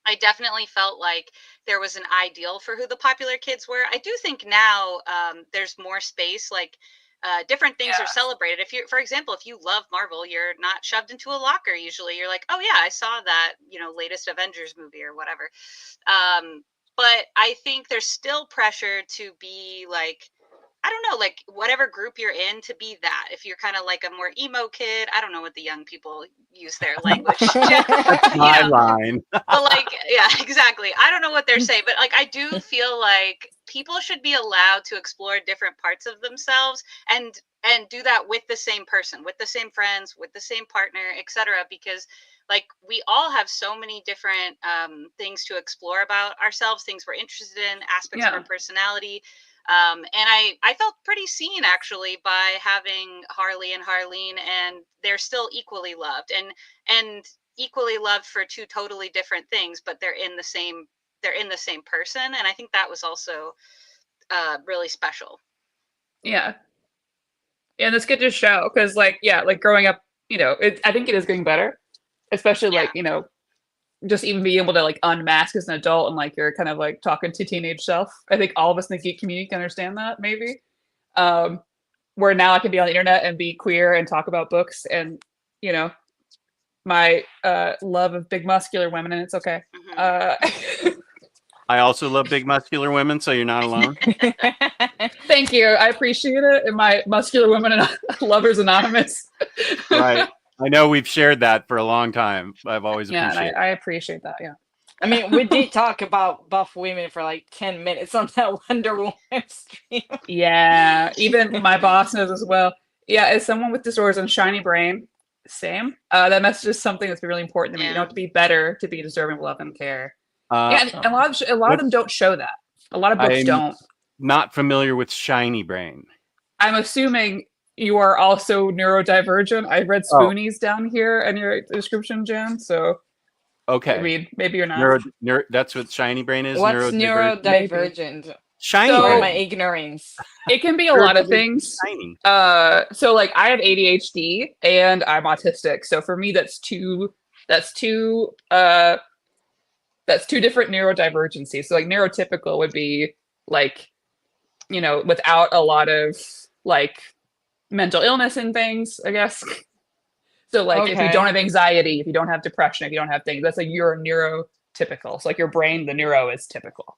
I definitely felt like there was an ideal for who the popular kids were. I do think now there's more space, different things are celebrated. For example, if you love Marvel, you're not shoved into a locker. Usually you're like, oh yeah, I saw that, latest Avengers movie or whatever. But I think there's still pressure to be I don't know, whatever group you're in, to be that. If you're kind of a more emo kid, I don't know what the young people use their language. That's my line. But yeah, exactly. I don't know what they're saying, but I do feel people should be allowed to explore different parts of themselves and do that with the same person, with the same friends, with the same partner, etc. Because we all have so many different things to explore about ourselves, things we're interested in, aspects of our personality. And I felt pretty seen actually by having Harley and Harleen, and they're still equally loved and equally loved for 2 totally different things, but they're in the same person. And I think that was also really special. Yeah. And it's good to show because growing up, I think it is getting better, especially just even being able to unmask as an adult and you're kind of talking to teenage self. I think all of us in the geek community can understand that maybe. Where now I can be on the internet and be queer and talk about books and my love of big muscular women, and it's okay. Mm-hmm. I also love big muscular women, so you're not alone. Thank you. I appreciate it. And my muscular women and lovers anonymous. Right. I know we've shared that for a long time. I've always Yeah, and appreciated I appreciate that. Yeah. I mean, we did talk about buff women for like 10 minutes on that Wonder Woman stream. Yeah, even my boss knows as well. Yeah, as someone with disorders and shiny brain, same. That message is something that's really important to me. You don't have to be better to be deserving of love and care. Yeah, and a lot of them don't show that. A lot of books I'm don't. not familiar with shiny brain. I'm assuming you are also neurodivergent. I read Spoonies down here in your description, Jen. So Okay. I mean, maybe you're not. That's what shiny brain is. What's Neurodivergent. neurodivergent? Shiny So- Or brain. my ignorance. It can be a lot of things. Shiny. So like I have ADHD and I'm autistic. So for me that's two different neurodivergencies. So like neurotypical would be like, you know, without a lot of like mental illness and things, I guess. So like if you Okay. don't have anxiety, if you don't have depression, if you don't have things, that's like you're neurotypical. So like your brain, the neuro is typical.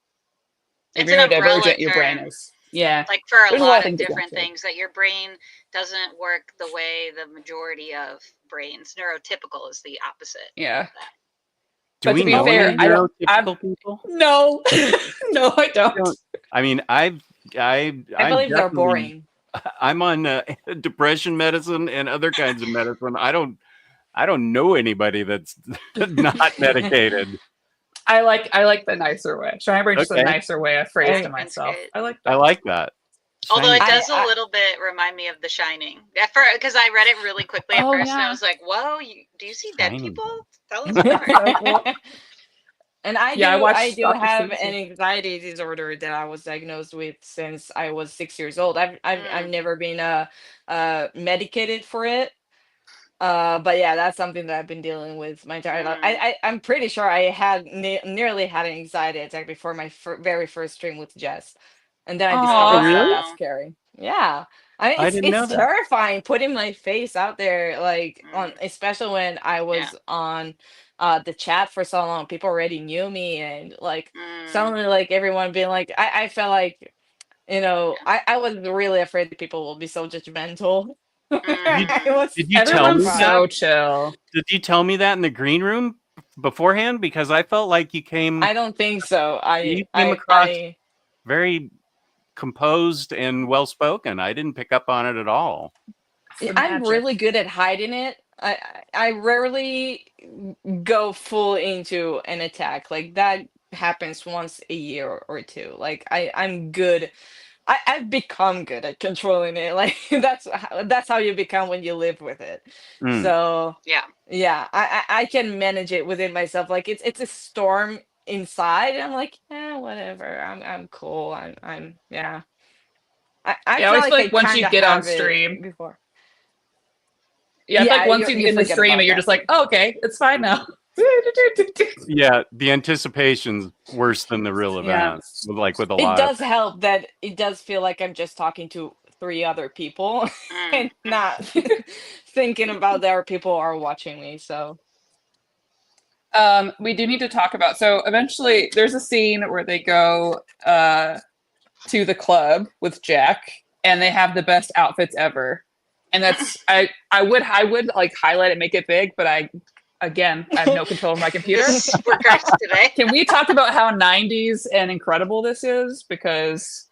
If It's you're an umbrella neurodivergent, your brain term. is. Yeah. Like for a There's lot of things that different don't fit. things that your brain doesn't work the way the majority of brains. Neurotypical is the opposite. Yeah. Do But we to be know fair, any I don't- neurotypical people? No. No, I don't. I mean, I believe they're boring. I'm on depression medicine and other kinds of medicine. I don't know anybody that's not medicated. I like the nicer way. Shiny brain is just Okay. a nicer way of phrasing And- myself. That's I like that. I like that. Although it Shiny- does I- a little bit remind me of The Shining. Because I read it really quickly at Oh, first, and yeah. I was like, "Whoa, do you see dead Shining. people? Tell us more." And I Yeah, I do, watched I do Dr. have Seuss. an anxiety disorder that I was diagnosed with since I was 6 years old. I've never been medicated for it. But yeah, that's something that I've been dealing with my entire life. I'm pretty sure I had nearly had an anxiety attack before my very first stream with Jess, and then I discovered it's not Aw. that scary. Yeah, I mean, I it's, didn't know it's that. terrifying putting my face out there, like on, Mm. especially when I was on the chat for so long. People already knew me, and like suddenly, like everyone being like, I felt like, you know, I was really afraid that people will be so judgmental. I was Did you tell me Everyone's that? so chill. Did you tell me that in the green room beforehand? Because I felt like you came I don't think so. You came across- very composed and well spoken. I didn't pick up on it at all. The I'm magic. really good at hiding it. I rarely go full into an attack. Like that happens once a year or two. Like I'm good. I've become good at controlling it. Like that's how you become when you live with it. Mm. So Yeah. I can manage it within myself. Like it's a storm inside, and I'm like, whatever. I'm cool. I'm yeah. I Yeah, I always feel like once you kinda get on have it stream- before. Yeah, it's Yeah, like once you you get in the forget stream about and you're that. just like, oh, okay, it's fine now. Yeah, the anticipation's worse than the real Yeah. event. With a It lot. does help that it does feel like I'm just talking to 3 other people and not thinking about there are people who are watching me. So We do need to talk about. So eventually, there's a scene where they go to the club with Jack, and they have the best outfits ever. And that's I would like highlight it, make it big, but I have no control of my computer. We're cursed today. Can we talk about how 90s and incredible this is? Because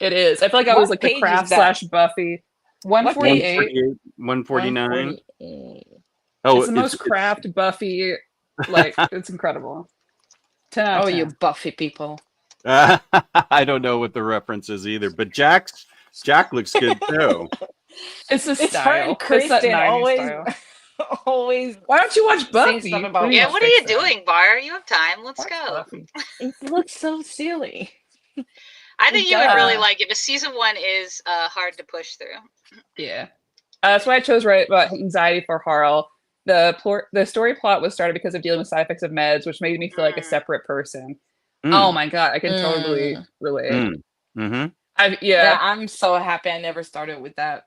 it is. I feel like I What was like the page is Craft that? / Buffy. 148. 149. 148. Oh, It's the most Craft Buffy. Like it's incredible. 10 out Oh, of 10. you Buffy people. I don't know what the reference is either, but Jack looks good too. It's the It's her style. and It's that Kristan 90s always style. always. Why don't you watch Buffy? stuff about Yeah, Buffy. what are you doing, Bar? You have time. Let's Watch go. Buffy. It looks so silly. I think It you would really does. like it, but season 1 is hard to push through. Yeah. That's why I chose right about anxiety for Harl. The story plot was started because of dealing with side effects of meds, which made me feel like a separate person. Oh my god, I can totally relate. Mm-hmm. Yeah, I'm so happy I never started with that.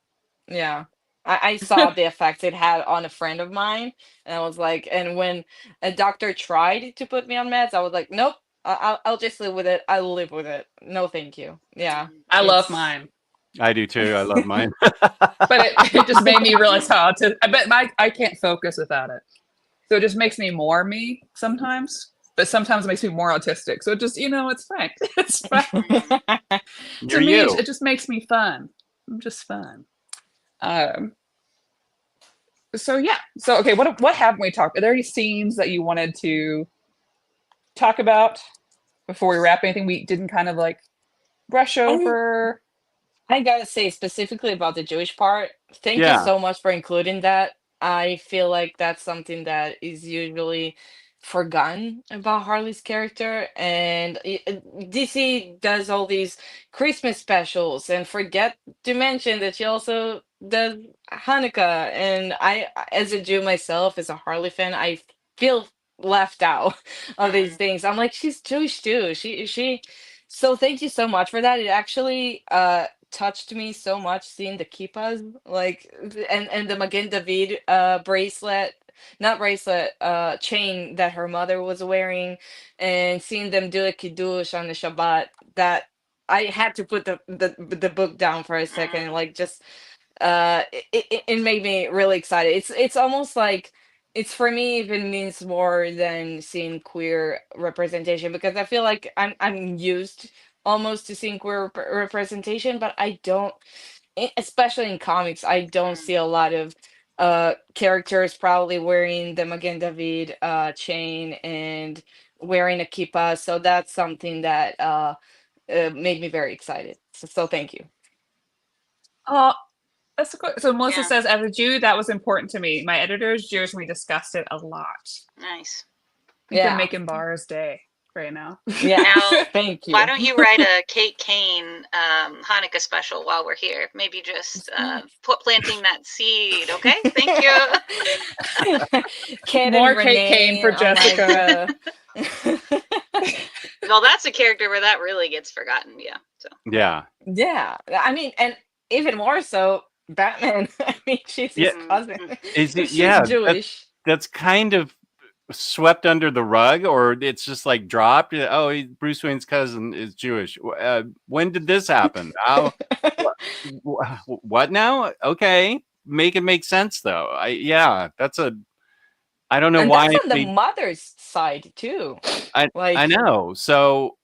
Yeah. I saw the effects it had on a friend of mine, and I was like, and when a doctor tried to put me on meds, I was like, nope, I'll just live with it. I'll live with it. No, thank you. Yeah. I love It's- mine. I do too. I love mine. But it just made me realize how I can't focus without it. So it just makes me more me sometimes, but sometimes it makes me more autistic. So it just, it's fine. It's fine. You're To me, you. it just makes me fun. I'm just fun. So yeah. So okay, what haven't we talked? Are there any scenes that you wanted to talk about before we wrap? Anything we didn't kind of like brush over? I gotta say specifically about the Jewish part, thank you Yeah. so much for including that. I feel like that's something that is usually forgotten about Harley's character. And DC does all these Christmas specials and forget to mention that she also does Hanukkah. And as a Jew myself, as a Harley fan, I feel left out of these things. I'm like, she's Jewish too. So thank you so much for that. It actually touched me so much seeing the kippas, like and the Magen David bracelet, not bracelet, chain that her mother was wearing, and seeing them do a kiddush on the Shabbat. That I had to put the book down for a second, like just it made me really excited. It's almost like it's for me even means more than seeing queer representation, because I feel like I'm used almost to seeing queer representation, but I don't, especially in comics, I don't see a lot of characters probably wearing the Magen David chain and wearing a kippah. So that's something that made me very excited. So thank you. Oh, that's cool. So Melissa Yeah. says, as a Jew, that was important to me. My editor is Jewish, and we discussed it a lot. Nice. I think Yeah. you're making Bar's day right now. Yeah. Now, Thank you. why don't you write a Kate Kane Hanukkah special while we're here? Maybe just planting that seed, okay? Thank you. Kate More and Kate Kane for Renee, Jessica. Well, that's a character where that really gets forgotten, yeah. So Yeah. yeah, I mean, and even more so, Batman. I mean, she's his Yeah. cousin. Is it? She's Yeah. Jewish. That's kind of swept under the rug, or it's just like dropped. Oh, Bruce Wayne's cousin is Jewish. When did this happen? How? What now? Okay, make it make sense though. That's a. I don't know And why that's on the mother's side too. I know. So,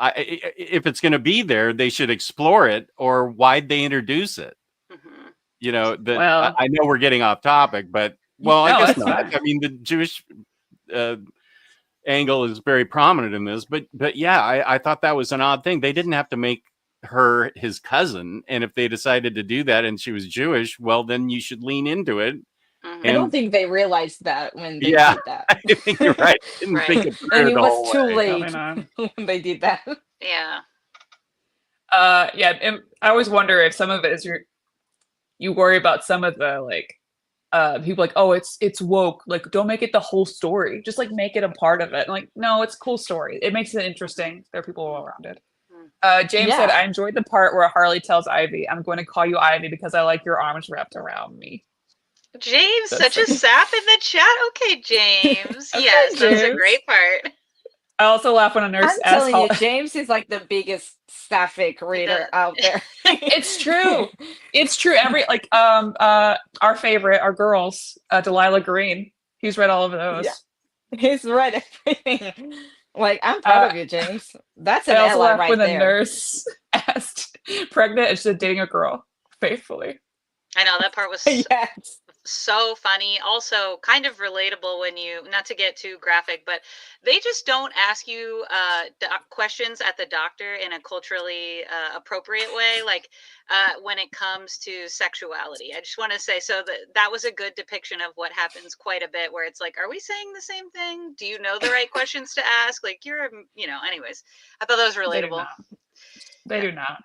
if it's going to be there, they should explore it. Or why'd they introduce it? Well, I know we're getting off topic, but I guess that's not. fine. I mean, the Jewish angle is very prominent in this, but yeah, I thought that was an odd thing. They didn't have to make her his cousin, and if they decided to do that and she was Jewish, well, then you should lean into it. I don't think they realized that when they did that. I think you're right. Didn't think it through And it the was whole too way. late when they did that. yeah. Yeah, and I always wonder if some of it is you worry about some of the like people like, oh, it's woke, like don't make it the whole story, just like make it a part of it. And like, no, it's a cool story, it makes it interesting, there are people all around it. James said, I enjoyed the part where Harley tells Ivy, I'm going to call you Ivy because I like your arms wrapped around me. James, such a sap in the chat. Okay, James. Yes, that's a great part. I also laugh when a nurse I'm telling you, James is like the biggest sapphic reader out there. It's true. It's true. Every our favorite, our girls, Delilah Green. He's read all of those. Yeah. He's read everything. Like, I'm proud of you, James. That's an I also ally laugh right when there. the nurse asked, pregnant, and she said dating a girl faithfully. I know that part was so funny. Also kind of relatable when you, not to get too graphic, but they just don't ask you questions at the doctor in a culturally appropriate way. Like when it comes to sexuality, I just want to say, so that was a good depiction of what happens quite a bit, where it's like, are we saying the same thing? Do you know the right questions to ask? Like anyways, I thought that was relatable. They do not.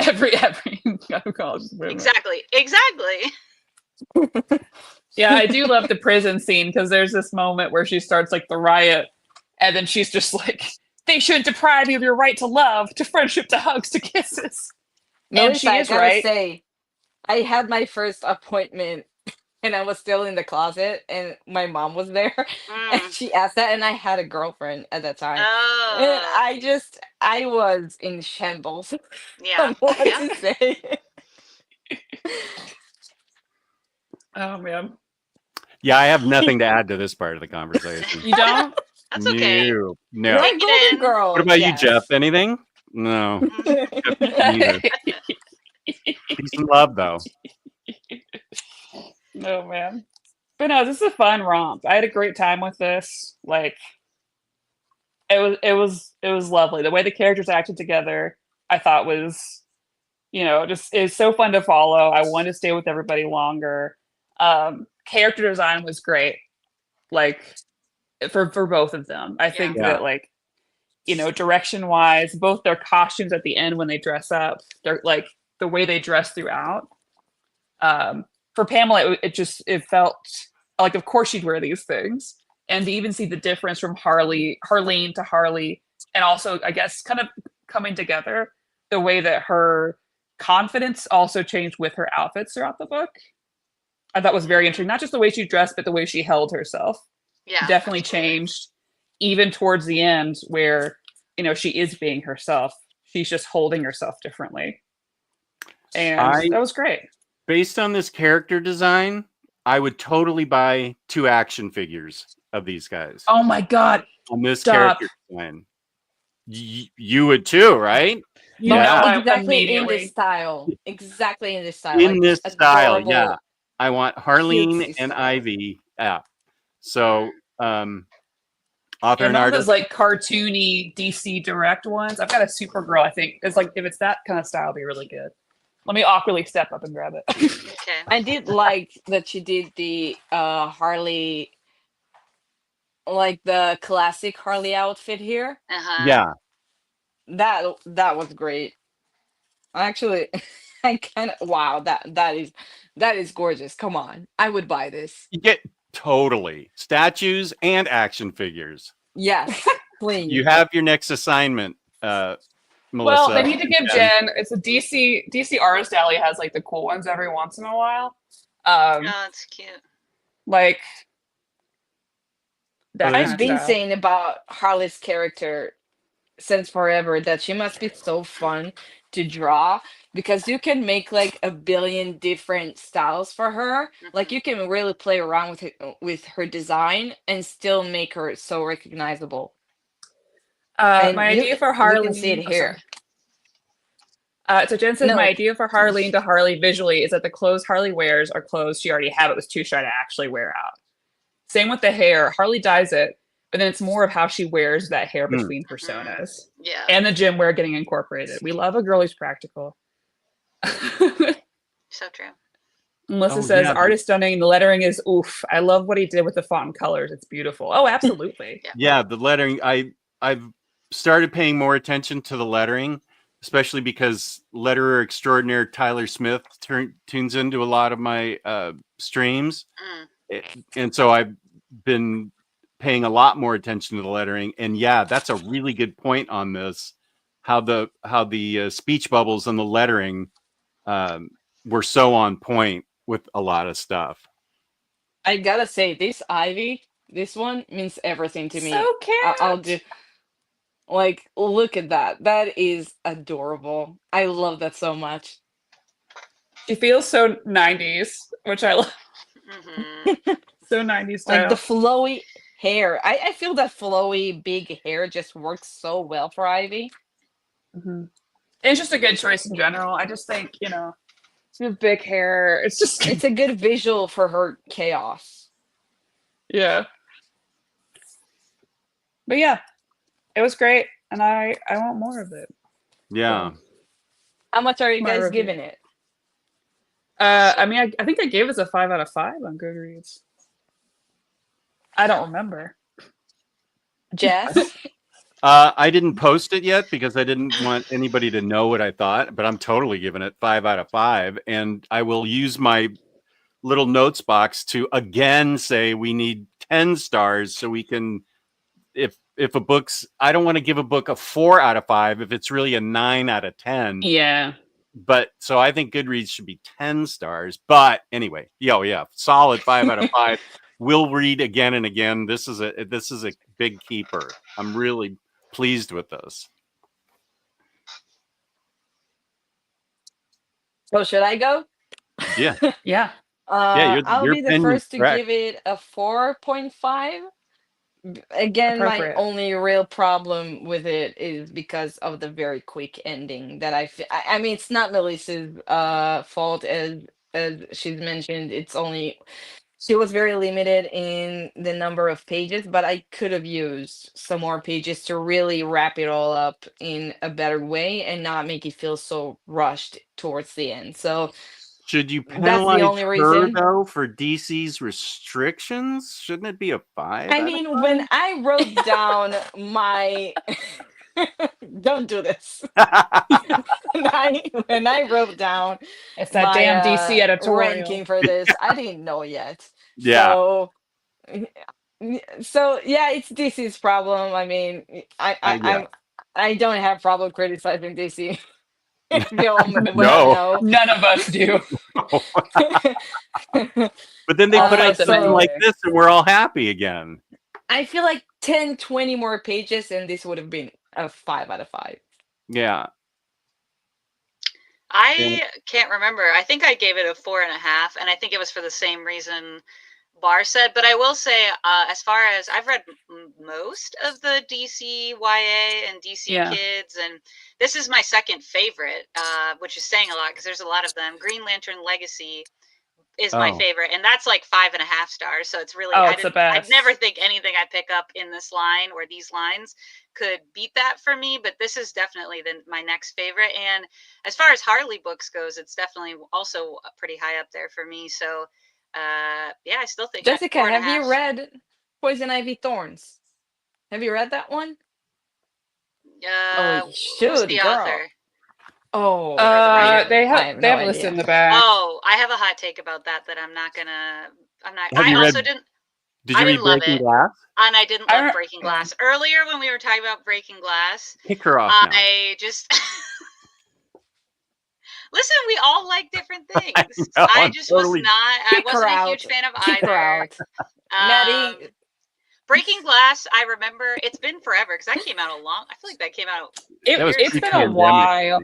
Every college. Exactly. Yeah, I do love the prison scene, because there's this moment where she starts like the riot, and then she's just like, they shouldn't deprive you of your right to love, to friendship, to hugs, to kisses. Melissa, And she is I gotta right. say, I had my first appointment and I was still in the closet, and my mom was there, and Mm. she asked that, and I had a girlfriend at that time, and Oh, I was in shambles yeah, on what yeah. to say. Oh man, Yeah, I have nothing to add to this part of the conversation. you don't? That's okay. No. You're Take a it golden in. girl. What about you, Jess. Jeff? Anything? No. Mhm. Neither. Peace and love, though. No man. But no, this is a fun romp. I had a great time with this. Like it was lovely. The way the characters acted together, I thought was, just is so fun to follow. I wanted to stay with everybody longer. Character design was great. Like for both of them. I think Yeah. that like, direction wise, both their costumes at the end when they dress up, they're like the way they dress throughout. For Pamela, it felt like, of course she'd wear these things, and to even see the difference from Harleen to Harley, and also I guess kind of coming together, the way that her confidence also changed with her outfits throughout the book, I thought was very interesting. Not just the way she dressed, but the way she held herself. Yeah, Definitely absolutely. changed, even towards the end, where she is being herself. She's just holding herself differently, and that was great. Based on this character design, I would totally buy 2 action figures of these guys Oh my god! on this Stop. character design. You would too, right? You But know I exactly in immediately. this style. Exactly in this style. In like this style, adorable, yeah. I want Harleen cutesy and style. Ivy. Yeah. So, author Yeah, and none of artist. those like cartoony DC Direct ones. I've got a Supergirl. I think it's like if it's that kind of style, it'd be really good. Let me awkwardly step up and grab it. Okay. I did like that she did the Harley, like the classic Harley outfit here. Uh-huh. Yeah. That was great. Actually, I kind of wow, that is gorgeous. Come on. I would buy this. You get totally statues and action figures. Yes, please. You have your next assignment, Melissa. Well, they need to give Jen. Jen. It's a DC Artist Alley has like the cool ones every once in a while. Oh, that's cute. Like that. That is kind I've of been style. saying about Harley's character since forever that she must be so fun to draw because you can make like a billion different styles for her. Like Mhm. you can really play around with her design and still make her so recognizable. And My idea for you Harleen. can see it here. So Jen says my No, idea for Harleen to Harley visually is that the clothes Harley wears are clothes she already had, but was too shy to actually wear out. Same with the hair. Harley dyes it, but then it's more of how she wears that hair between personas. Yeah. And the gym wear getting incorporated. We love a girl who's practical. So true. Melissa Oh, says yeah. art is stunning. The lettering is oof. I love what he did with the font and colors. It's beautiful. Oh, absolutely. Yeah, the lettering. I've started paying more attention to the lettering, especially because letterer extraordinaire Tyler Smith tunes into a lot of my streams, and so I've been paying a lot more attention to the lettering. And yeah, that's a really good point on this. How the speech bubbles and the lettering were so on point with a lot of stuff. I gotta say this Ivy, this one means everything to me. So cute. I'll do like look at that. That is adorable. I love that so much. She feels so 90s, which I love. Mm-hmm. So 90s Like style. the flowy hair. I feel that flowy big hair just works so well for Ivy. It's just a good choice in general. I just think, she has big hair. It's just It's a good visual for her chaos. yeah. But yeah, it was great, and I want more of it. Yeah. How much are you My guys review. giving it? I mean, I think I gave us a 5 out of 5 on Goodreads. I don't remember. Jess? I didn't post it yet because I didn't want anybody to know what I thought, but I'm totally giving it 5 out of 5. And I will use my little notes box to again say we need 10 stars so we can, if a book's, I don't want to give a book a 4 out of 5 if it's really a 9 out of 10. Yeah. but so I think Goodreads should be 10 stars. But anyway, yeah, solid 5 out of 5. We'll read again and again. This is a big keeper. I'm really pleased with this. So should I go? Yeah. Yeah. I'll your be the opinion's first to correct. give it a 4.5. Again, my Appropriate. only real problem with it is because of the very quick ending that I mean, it's not Melissa's fault, as she's mentioned. It's only she was very limited in the number of pages, but I could have used some more pages to really wrap it all up in a better way and not make it feel so rushed towards the end. So Should you that's the penalize only her reason. though for DC's restrictions? Shouldn't it be a 5? I mean, when I wrote down my don't do this. When I wrote down It's that my damn DC editorial. ranking for this, I didn't know yet. Yeah. So yeah, it's DC's problem. I mean, I don't have problem criticizing DC. You all No. know. None of us do. But then they put out them something like anyway. this and we're all happy again. I feel like 10, 20 more pages and this would have been a 5 out of 5. Yeah. I can't remember. I think I gave it a 4.5, and I think it was for the same reason Bar said. But I will say, as far as I've read most of the DC YA and DC Kids, and this is my second favorite, which is saying a lot because there's a lot of them. Green Lantern Legacy is my favorite, and that's like 5.5 stars. So it's really I'd never think anything I pick up in this line or these lines could beat that for me, but this is definitely my next favorite. And as far as Harley books goes, it's definitely also pretty high up there for me. So I still think Jessica, have you read Poison Ivy Thorns? Have you read that one? Oh, you should, who's the girl. author? Oh, they have a list in the back. Oh, I have a hot take about that I'm not. Did you read Breaking Glass? And I didn't love Breaking Glass. Earlier when we were talking about Breaking Glass, kick her off now. I just listen, we all like different things. I just was not. I wasn't a huge fan of either. Maddie. Breaking Glass, I remember it's been forever because that came out I feel like that came out. It's been a while.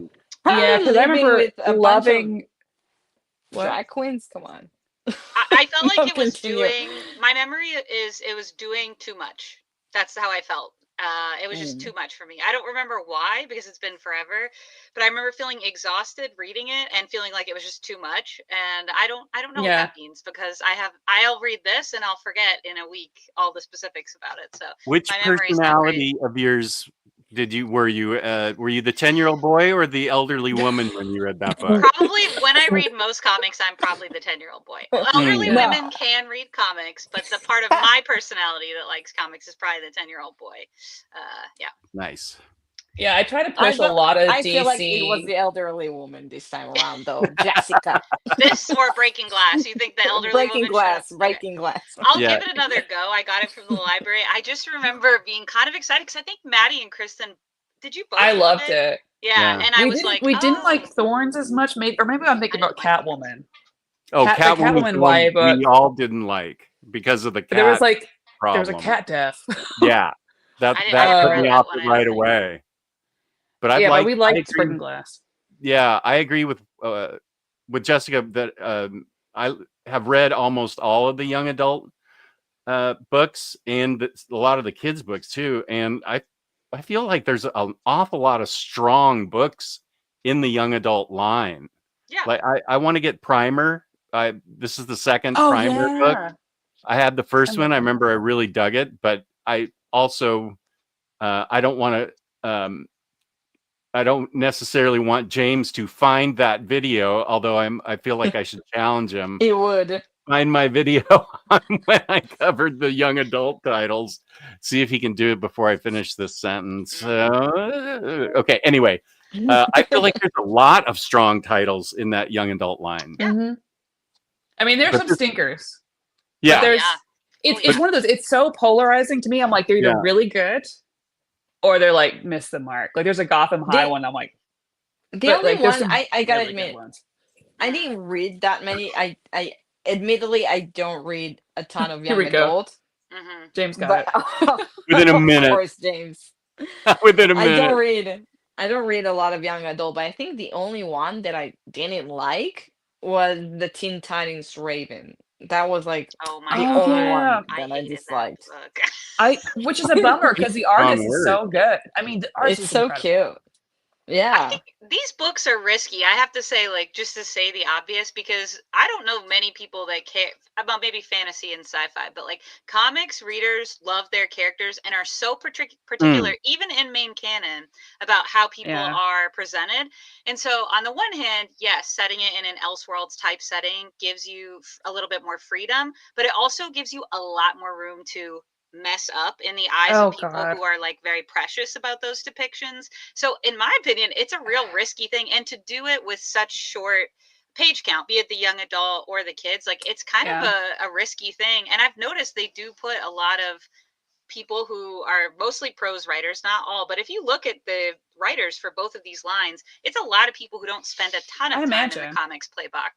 Yeah, because I remember loving drag queens. Come on. I felt like it was doing. My memory is it was doing too much. That's how I felt. It was just too much for me. I don't remember why because it's been forever, but I remember feeling exhausted reading it and feeling like it was just too much. And I don't know what that means because I'll read this and I'll forget in a week all the specifics about it. So which personality of yours were you the 10-year-old boy or the elderly woman when you read that book? Probably when I read most comics, I'm probably the 10-year-old boy. Elderly women can read comics, but the part of my personality that likes comics is probably the 10-year-old boy. Nice. Yeah, I try to push a lot of DC. I feel like it was the elderly woman this time around, though. Jessica. This or Breaking Glass? You think the elderly Breaking woman? Breaking Glass. I'll give it another go. I got it from the library. I just remember being kind of excited because I think Maddie and Kristan. Did you both? I loved it. Yeah, and I was like, we didn't like Thorns as much, or maybe I'm thinking about Catwoman. Oh, Catwoman YA book. We all didn't like because of the cat. There was problem. There was a cat death. Yeah, that put me off it right away. But we liked Breaking Glass. Yeah, I agree with Jessica that I have read almost all of the young adult books and a lot of the kids' books too, and I feel like there's an awful lot of strong books in the young adult line. Yeah, like I want to get Primer. This is the second Primer book. I had the first one. I remember I really dug it, but I also I don't want to. I don't necessarily want James to find that video, although I feel like I should challenge him. He would find my video on when I covered the young adult titles. See if he can do it before I finish this sentence. Okay. Anyway, I feel like there's a lot of strong titles in that young adult line. Mm-hmm. I mean, there's some stinkers. Yeah. But it's one of those. It's so polarizing to me. I'm like, they're either really good. Or they're like miss the mark. Like there's a Gotham High one. I'm like, The But only like, there's one some I gotta really good admit, ones. I didn't read that many. I admittedly I don't read a ton of Here young we go. adult, Mhm. James got but it. Within a of minute. course, James. Within a I minute. don't read a lot of young adult, but I think the only one that I didn't like was the Teen Titans Raven. That was like Oh my the Oh only god, yeah, one I that I hated that disliked. book. which is a bummer because the artist is Onward. so good. I mean, the artist It's is so incredible. cute. I Yeah. think these books are risky. I have to say, like, just to say the obvious, because I don't know many people that care about maybe fantasy and sci-fi, but like comics readers love their characters and are so particular, even in main canon, about how people Yeah. are presented. And so, on the one hand, yes, setting it in an Elseworlds type setting gives you a little bit more freedom, but it also gives you a lot more room to mess up in the eyes Oh of people god. who are like very precious about those depictions. So in my opinion, it's a real risky thing. And to do it with such short page count, be it the young adult or the kids, like it's kind of Yeah. a risky thing. And I've noticed they do put a lot of people who are mostly prose writers, not all, but if you look at the writers for both of these lines, it's a lot of people who don't spend a ton of I time in the imagine. comics playbox.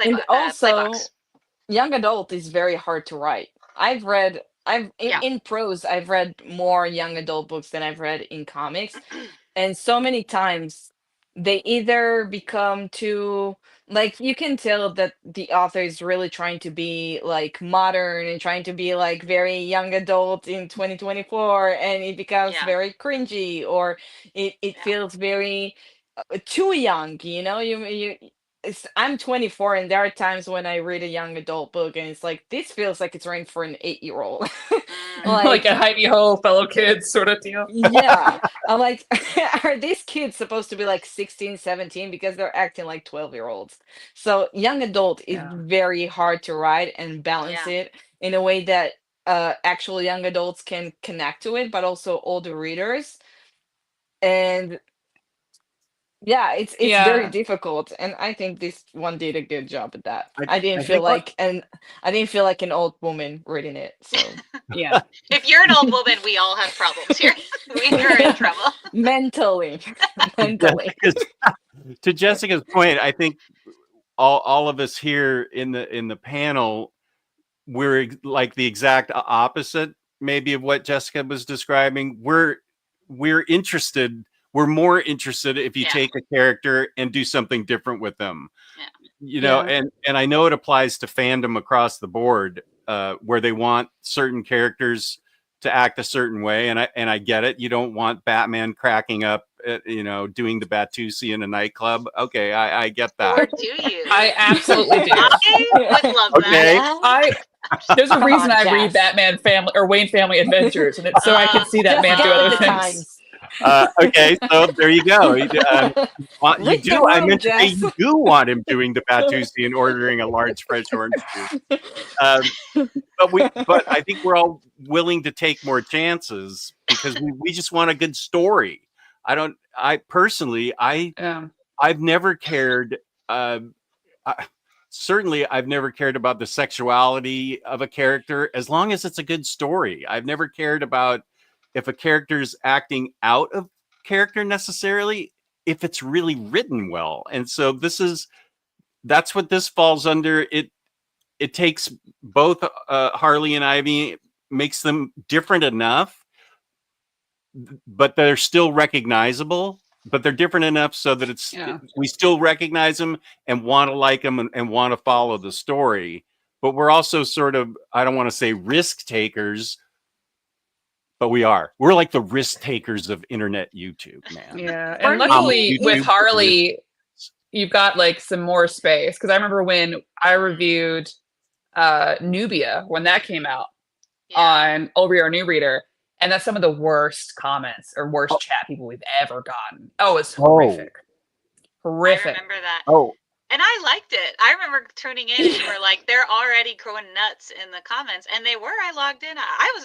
And also, Playbox. young adult is very hard to write. Yeah. In prose, I've read more young adult books than I've read in comics. And so many times they either become too, like, you can tell that the author is really trying to be like modern and trying to be like very young adult in 2024, and it becomes Yeah. very cringy, or it Yeah. feels very too young, you know. I'm 24, and there are times when I read a young adult book and it's like, this feels like it's written for an 8-year-old. Mm. Like a Like, Heidi Ho fellow kids sort of deal. yeah. I'm like, are these kids supposed to be like 16, 17 because they're acting like 12-year-olds? So young adult is Yeah. very hard to write and balance Yeah. it in a way that actual young adults can connect to it, but also older readers. And yeah, it's very Yeah. difficult, and I think this one did a good job at that. I I think I didn't feel like an old woman reading it. So Yeah. If you're an old woman, we all have problems here. We are in trouble. mentally, mentally. because to Jessica's point, I think all of us here in the panel, we're like the exact opposite maybe of what Jessica was describing. We're interested. We're more interested if you Yeah. take a character and do something different with them. Yeah. You know, Yeah. and I know it applies to fandom across the board, where they want certain characters to act a certain way, and I get it. You don't want Batman cracking up, doing the Batusi in a nightclub. Okay, I get Or that. do you? I absolutely do. I would love Okay. that. There's a Come reason on, I read Jess. Batman family or Wayne Family Adventures, and it's so I can see that Just man get do with other the things. times. Okay, so there you go. You Read the do. I room, meant to say Jess. you do want him doing the Batusi and ordering a large fresh orange juice. But I think we're all willing to take more chances because we just want a good story. I've never cared. Certainly, I've never cared about the sexuality of a character as long as it's a good story. I've never cared about if a character's acting out of character necessarily, if it's really written well. And so that's what this falls under. It takes both Harley and Ivy, makes them different enough, but they're still recognizable. But they're different enough so that we still recognize them and want to like them and want to follow the story. But we're also sort of, I don't want to say risk takers, but we are. We're like the risk takers of internet YouTube, man. Yeah, For and me, luckily YouTube with Harley, you've got like some more space because I remember when I reviewed Nubia when that came out on Old Reader or New Reader, and that's some of the worst comments or worst chat people we've ever gotten. Oh, it's horrific. Horrific. I remember that. Oh. And I liked it. I remember tuning in and you were like, they're already going nuts in the comments. And they were. I logged in.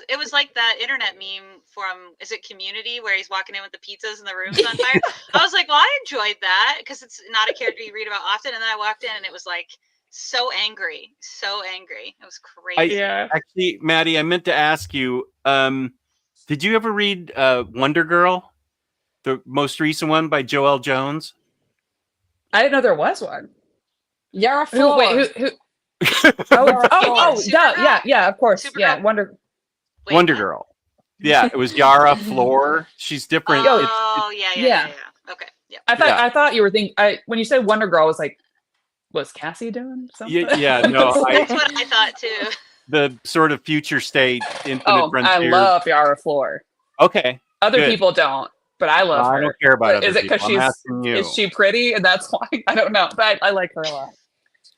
It was like that internet meme from, is it Community, where he's walking in with the pizzas and the room's on fire? I was like, well, I enjoyed that because it's not a character you read about often. And then I walked in and it was like so angry. So angry. It was crazy. Actually, Maddie, I meant to ask you, did you ever read Wonder Girl? The most recent one by Joelle Jones? I didn't know there was one. Yara Who? Flor. Wait, who? Yara Flor. Duh, yeah, of course, yeah, Supergirl? Wonder. Wait, Wonder what? Girl. Yeah, it was Yara Floor. She's different. Oh, yeah. yeah. Okay, yeah. I thought you were thinking. When you said Wonder Girl, I was like, was Cassie doing something? Yeah, no, That's what I thought too. the sort of future state, Infinite Oh, Frontier. I love Yara Floor. Okay, Other good. people don't, but I love her. I don't care about But other is it people. because I'm asking you. is she pretty and that's why? I don't know, but I like her a lot.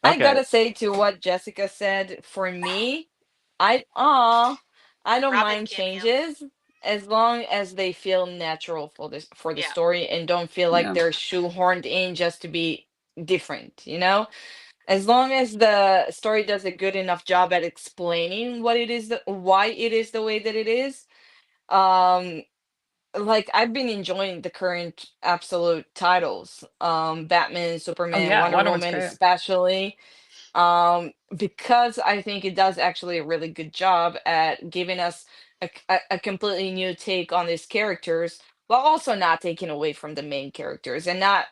I Okay. gotta say to what Jessica said, for me, I don't Robin mind cameo. changes as long as they feel natural for the Yeah. story and don't feel like Yeah. they're shoehorned in just to be different, you know? As long as the story does a good enough job at explaining what it is, why it is the way that it is. Um, like I've been enjoying the current absolute titles, Batman, Oh Superman, yeah, Wonder Wonder Woman's Woman, great. especially, because I think it does actually a really good job at giving us a completely new take on these characters, while also not taking away from the main characters and not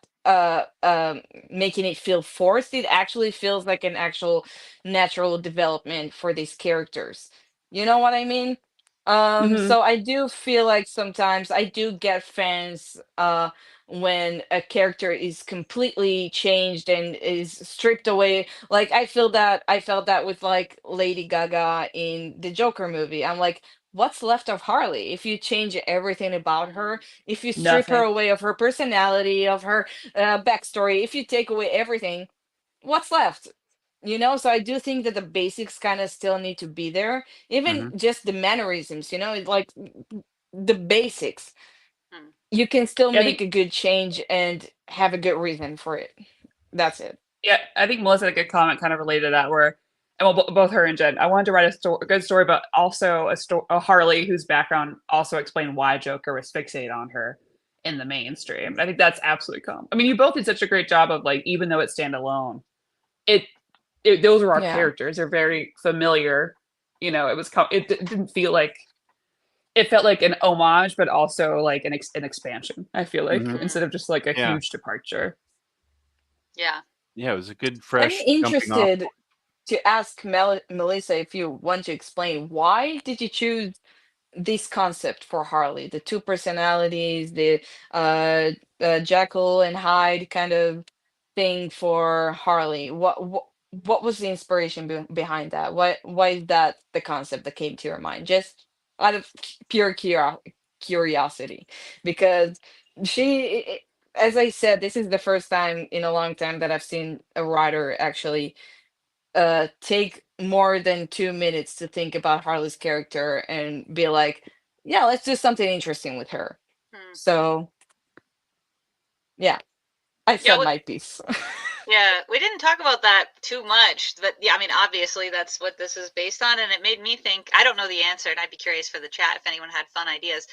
making it feel forced. It actually feels like an actual natural development for these characters. You know what I mean? Mm-hmm. So I do feel like sometimes I do get fans when a character is completely changed and is stripped away. Like I felt that with like Lady Gaga in the Joker movie. I'm like, what's left of Harley if you change everything about her, if you strip her Nothing. away of her personality, of her backstory, if you take away everything, what's left? You know, so I do think that the basics kind of still need to be there, even Mhm. just the mannerisms, you know, like the basics. Hmm. You can still Yeah, I make think a good change and have a good reason for it. That's it. I think Melissa had a good comment kind of related to that where and well, both her and Jen. I wanted to write a good story, but also a Harley whose background also explained why Joker was fixated on her in the mainstream. I think that's absolutely cool. I mean, you both did such a great job of like, even though it's standalone, it those are our Yeah. characters. They're very familiar. You know, it didn't feel like it felt like an homage, but also like an expansion. I feel like Mhm. instead of just like a Yeah. huge departure. Yeah. Yeah, it was a good I'm fresh jumping off. interested to ask Melissa if you want to explain why did you choose this concept for Harley, the two personalities, the uh, Jekyll and Hyde kind of thing for Harley. What was the inspiration behind that? Why is that the concept that came to your mind? Just out of pure curiosity, because as I said, this is the first time in a long time that I've seen a writer actually take more than 2 minutes to think about Harley's character and be like, yeah, let's do something interesting with her. Hmm. So yeah, I Yeah. said my piece. Yeah, we didn't talk about that too much, but yeah, I mean, obviously that's what this is based on, and it made me think. I don't know the answer, and I'd be curious for the chat if anyone had fun ideas.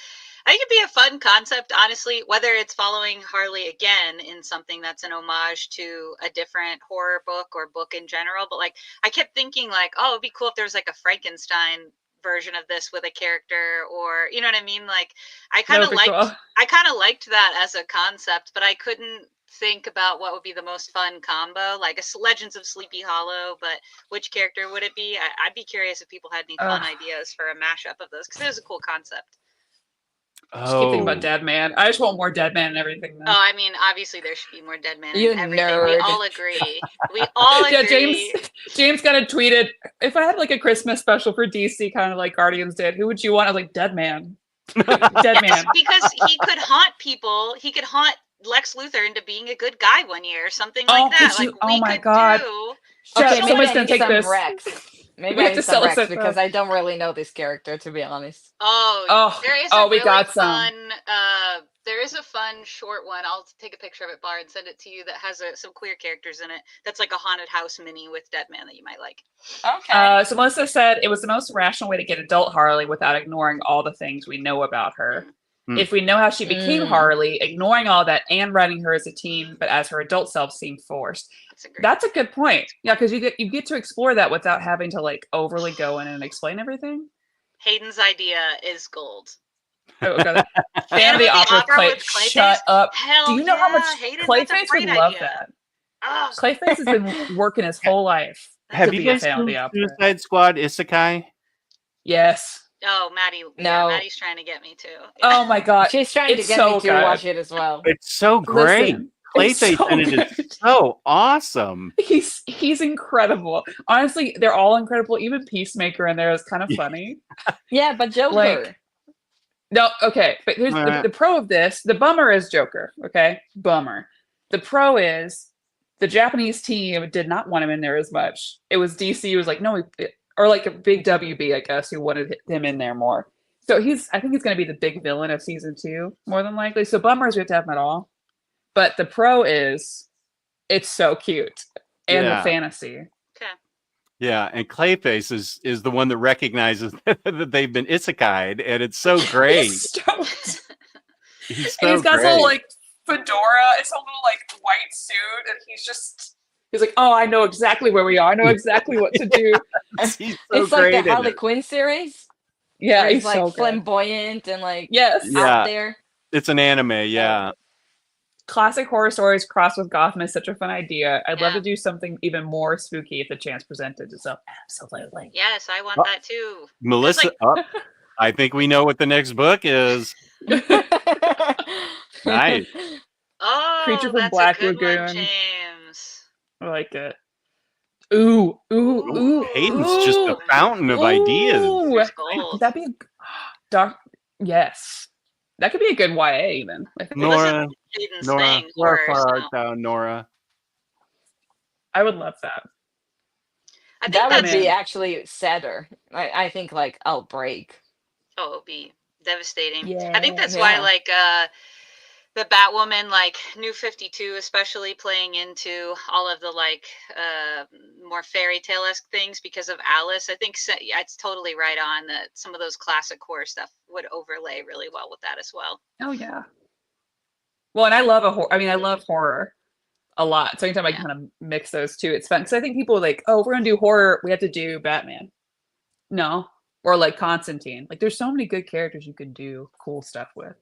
I think it'd be a fun concept, honestly, whether it's following Harley again in something that's an homage to a different horror book or book in general. But like, I kept thinking like, oh, it'd be cool if there was like a Frankenstein version of this with a character, or you know what I mean? Like, I That kind would of be liked, cool. I kind of liked that as a concept, but I couldn't think about what would be the most fun combo, like a Legends of Sleepy Hollow, but which character would it be? I'd be curious if people had any fun ideas for a mashup of those, because it was a cool concept. Just keep thinking about Oh, Dead Man. I just want more Dead Man and everything now. Oh, I mean, obviously there should be more Dead Man You in everything. We nerd. all agree. We all Yeah, agree. James kind of tweeted, if I had like a Christmas special for DC, kind of like Guardians did, who would you want? I was like, Dead Man. Dead Yes, Man. because he could haunt people. He could haunt Lex Luthor into being a good guy one year or something like that. Like Oh we my could God. do. Okay, Someone's maybe I gonna need take some this. Rex. Maybe We I have to need some sell Rex it. because I don't really know this character, to be honest. Oh, there is a we really got some. fun. There is a fun short one. I'll take a picture of it, Bar, and send it to you. That has some queer characters in it. That's like a haunted house mini with Dead Man that you might like. Okay. So Melissa said it was the most rational way to get adult Harley without ignoring all the things we know about her. Hmm. If we know how she became Mm. Harley, ignoring all that and writing her as a teen, but as her adult self seemed forced. That's a good point. Yeah, because you get to explore that without having to like overly go in and explain everything. Hayden's idea is gold. Oh god, Phantom of the Opera with Clayface? Shut up. Hell Do you know how much Hayden, that's a Clayface would great love idea. that? Oh, Clayface has been working his whole life Have to you be a guys fan of seen the Opera. Suicide Squad Isekai? Yes. oh, Maddie. Yeah, No. Maddie's trying to get me too. Yeah. Oh my god. She's trying to It's get so me to good. watch it as well. It's so great. Listen, it's Clayface so in it is good. so awesome. He's incredible. Honestly, they're all incredible. Even Peacemaker in there is kind of Yeah. funny. Yeah, but Joker. Like, no, okay, but here's the pro of this. The bummer is Joker, okay? Bummer. The pro is the Japanese team did not want him in there as much. It was DC who was like, no, or like a big WB, I guess, who wanted him in there more. So I think he's going to be the big villain of season 2, more than likely. So bummer is we have to have him at all. But the pro is it's so cute. And the fantasy. Yeah, and Clayface is the one that recognizes that they've been isekai'd, and it's so great. He's stoked. He's And he's got his great. little like fedora, his whole little like white suit, and he's like, oh, I know exactly where we are. I know exactly what to do. He's so It's like great the in Harley it. Quinn series. Yeah, where he's like so good. flamboyant and like Yes. Yeah. out there. It's an anime, yeah. Classic horror stories crossed with Gotham is such a fun idea. I'd love Yeah. to do something even more spooky if the chance presented itself. Absolutely. Yes, I want Oh. that too. Melissa, I think we know what the next book is. Nice. Oh, Creature from that's Black a good Lagoon. one, James. I like it. Ooh. Hayden's just a fountain of ideas. Ooh. There's gold. That'd be yes. That could be a good YA even. I think Nora, Hayden's Nora, thing, where horror, far so. art thou, Nora? I would love that. I think That would that's be actually sadder. I think like I'll break. oh, it'll be devastating. Yeah. I think that's why Yeah. like the Batwoman, like New 52, especially playing into all of the like more fairy tale-esque things because of Alice. I think yeah, it's totally right on that some of those classic horror stuff would overlay really well with that as well. Oh yeah. Well, and I love I love horror a lot. So anytime I kind of mix those two, it's fun. Because I think people are like, oh, if we're gonna do horror, we have to do Batman. No. Or like Constantine. Like there's so many good characters you could do cool stuff with.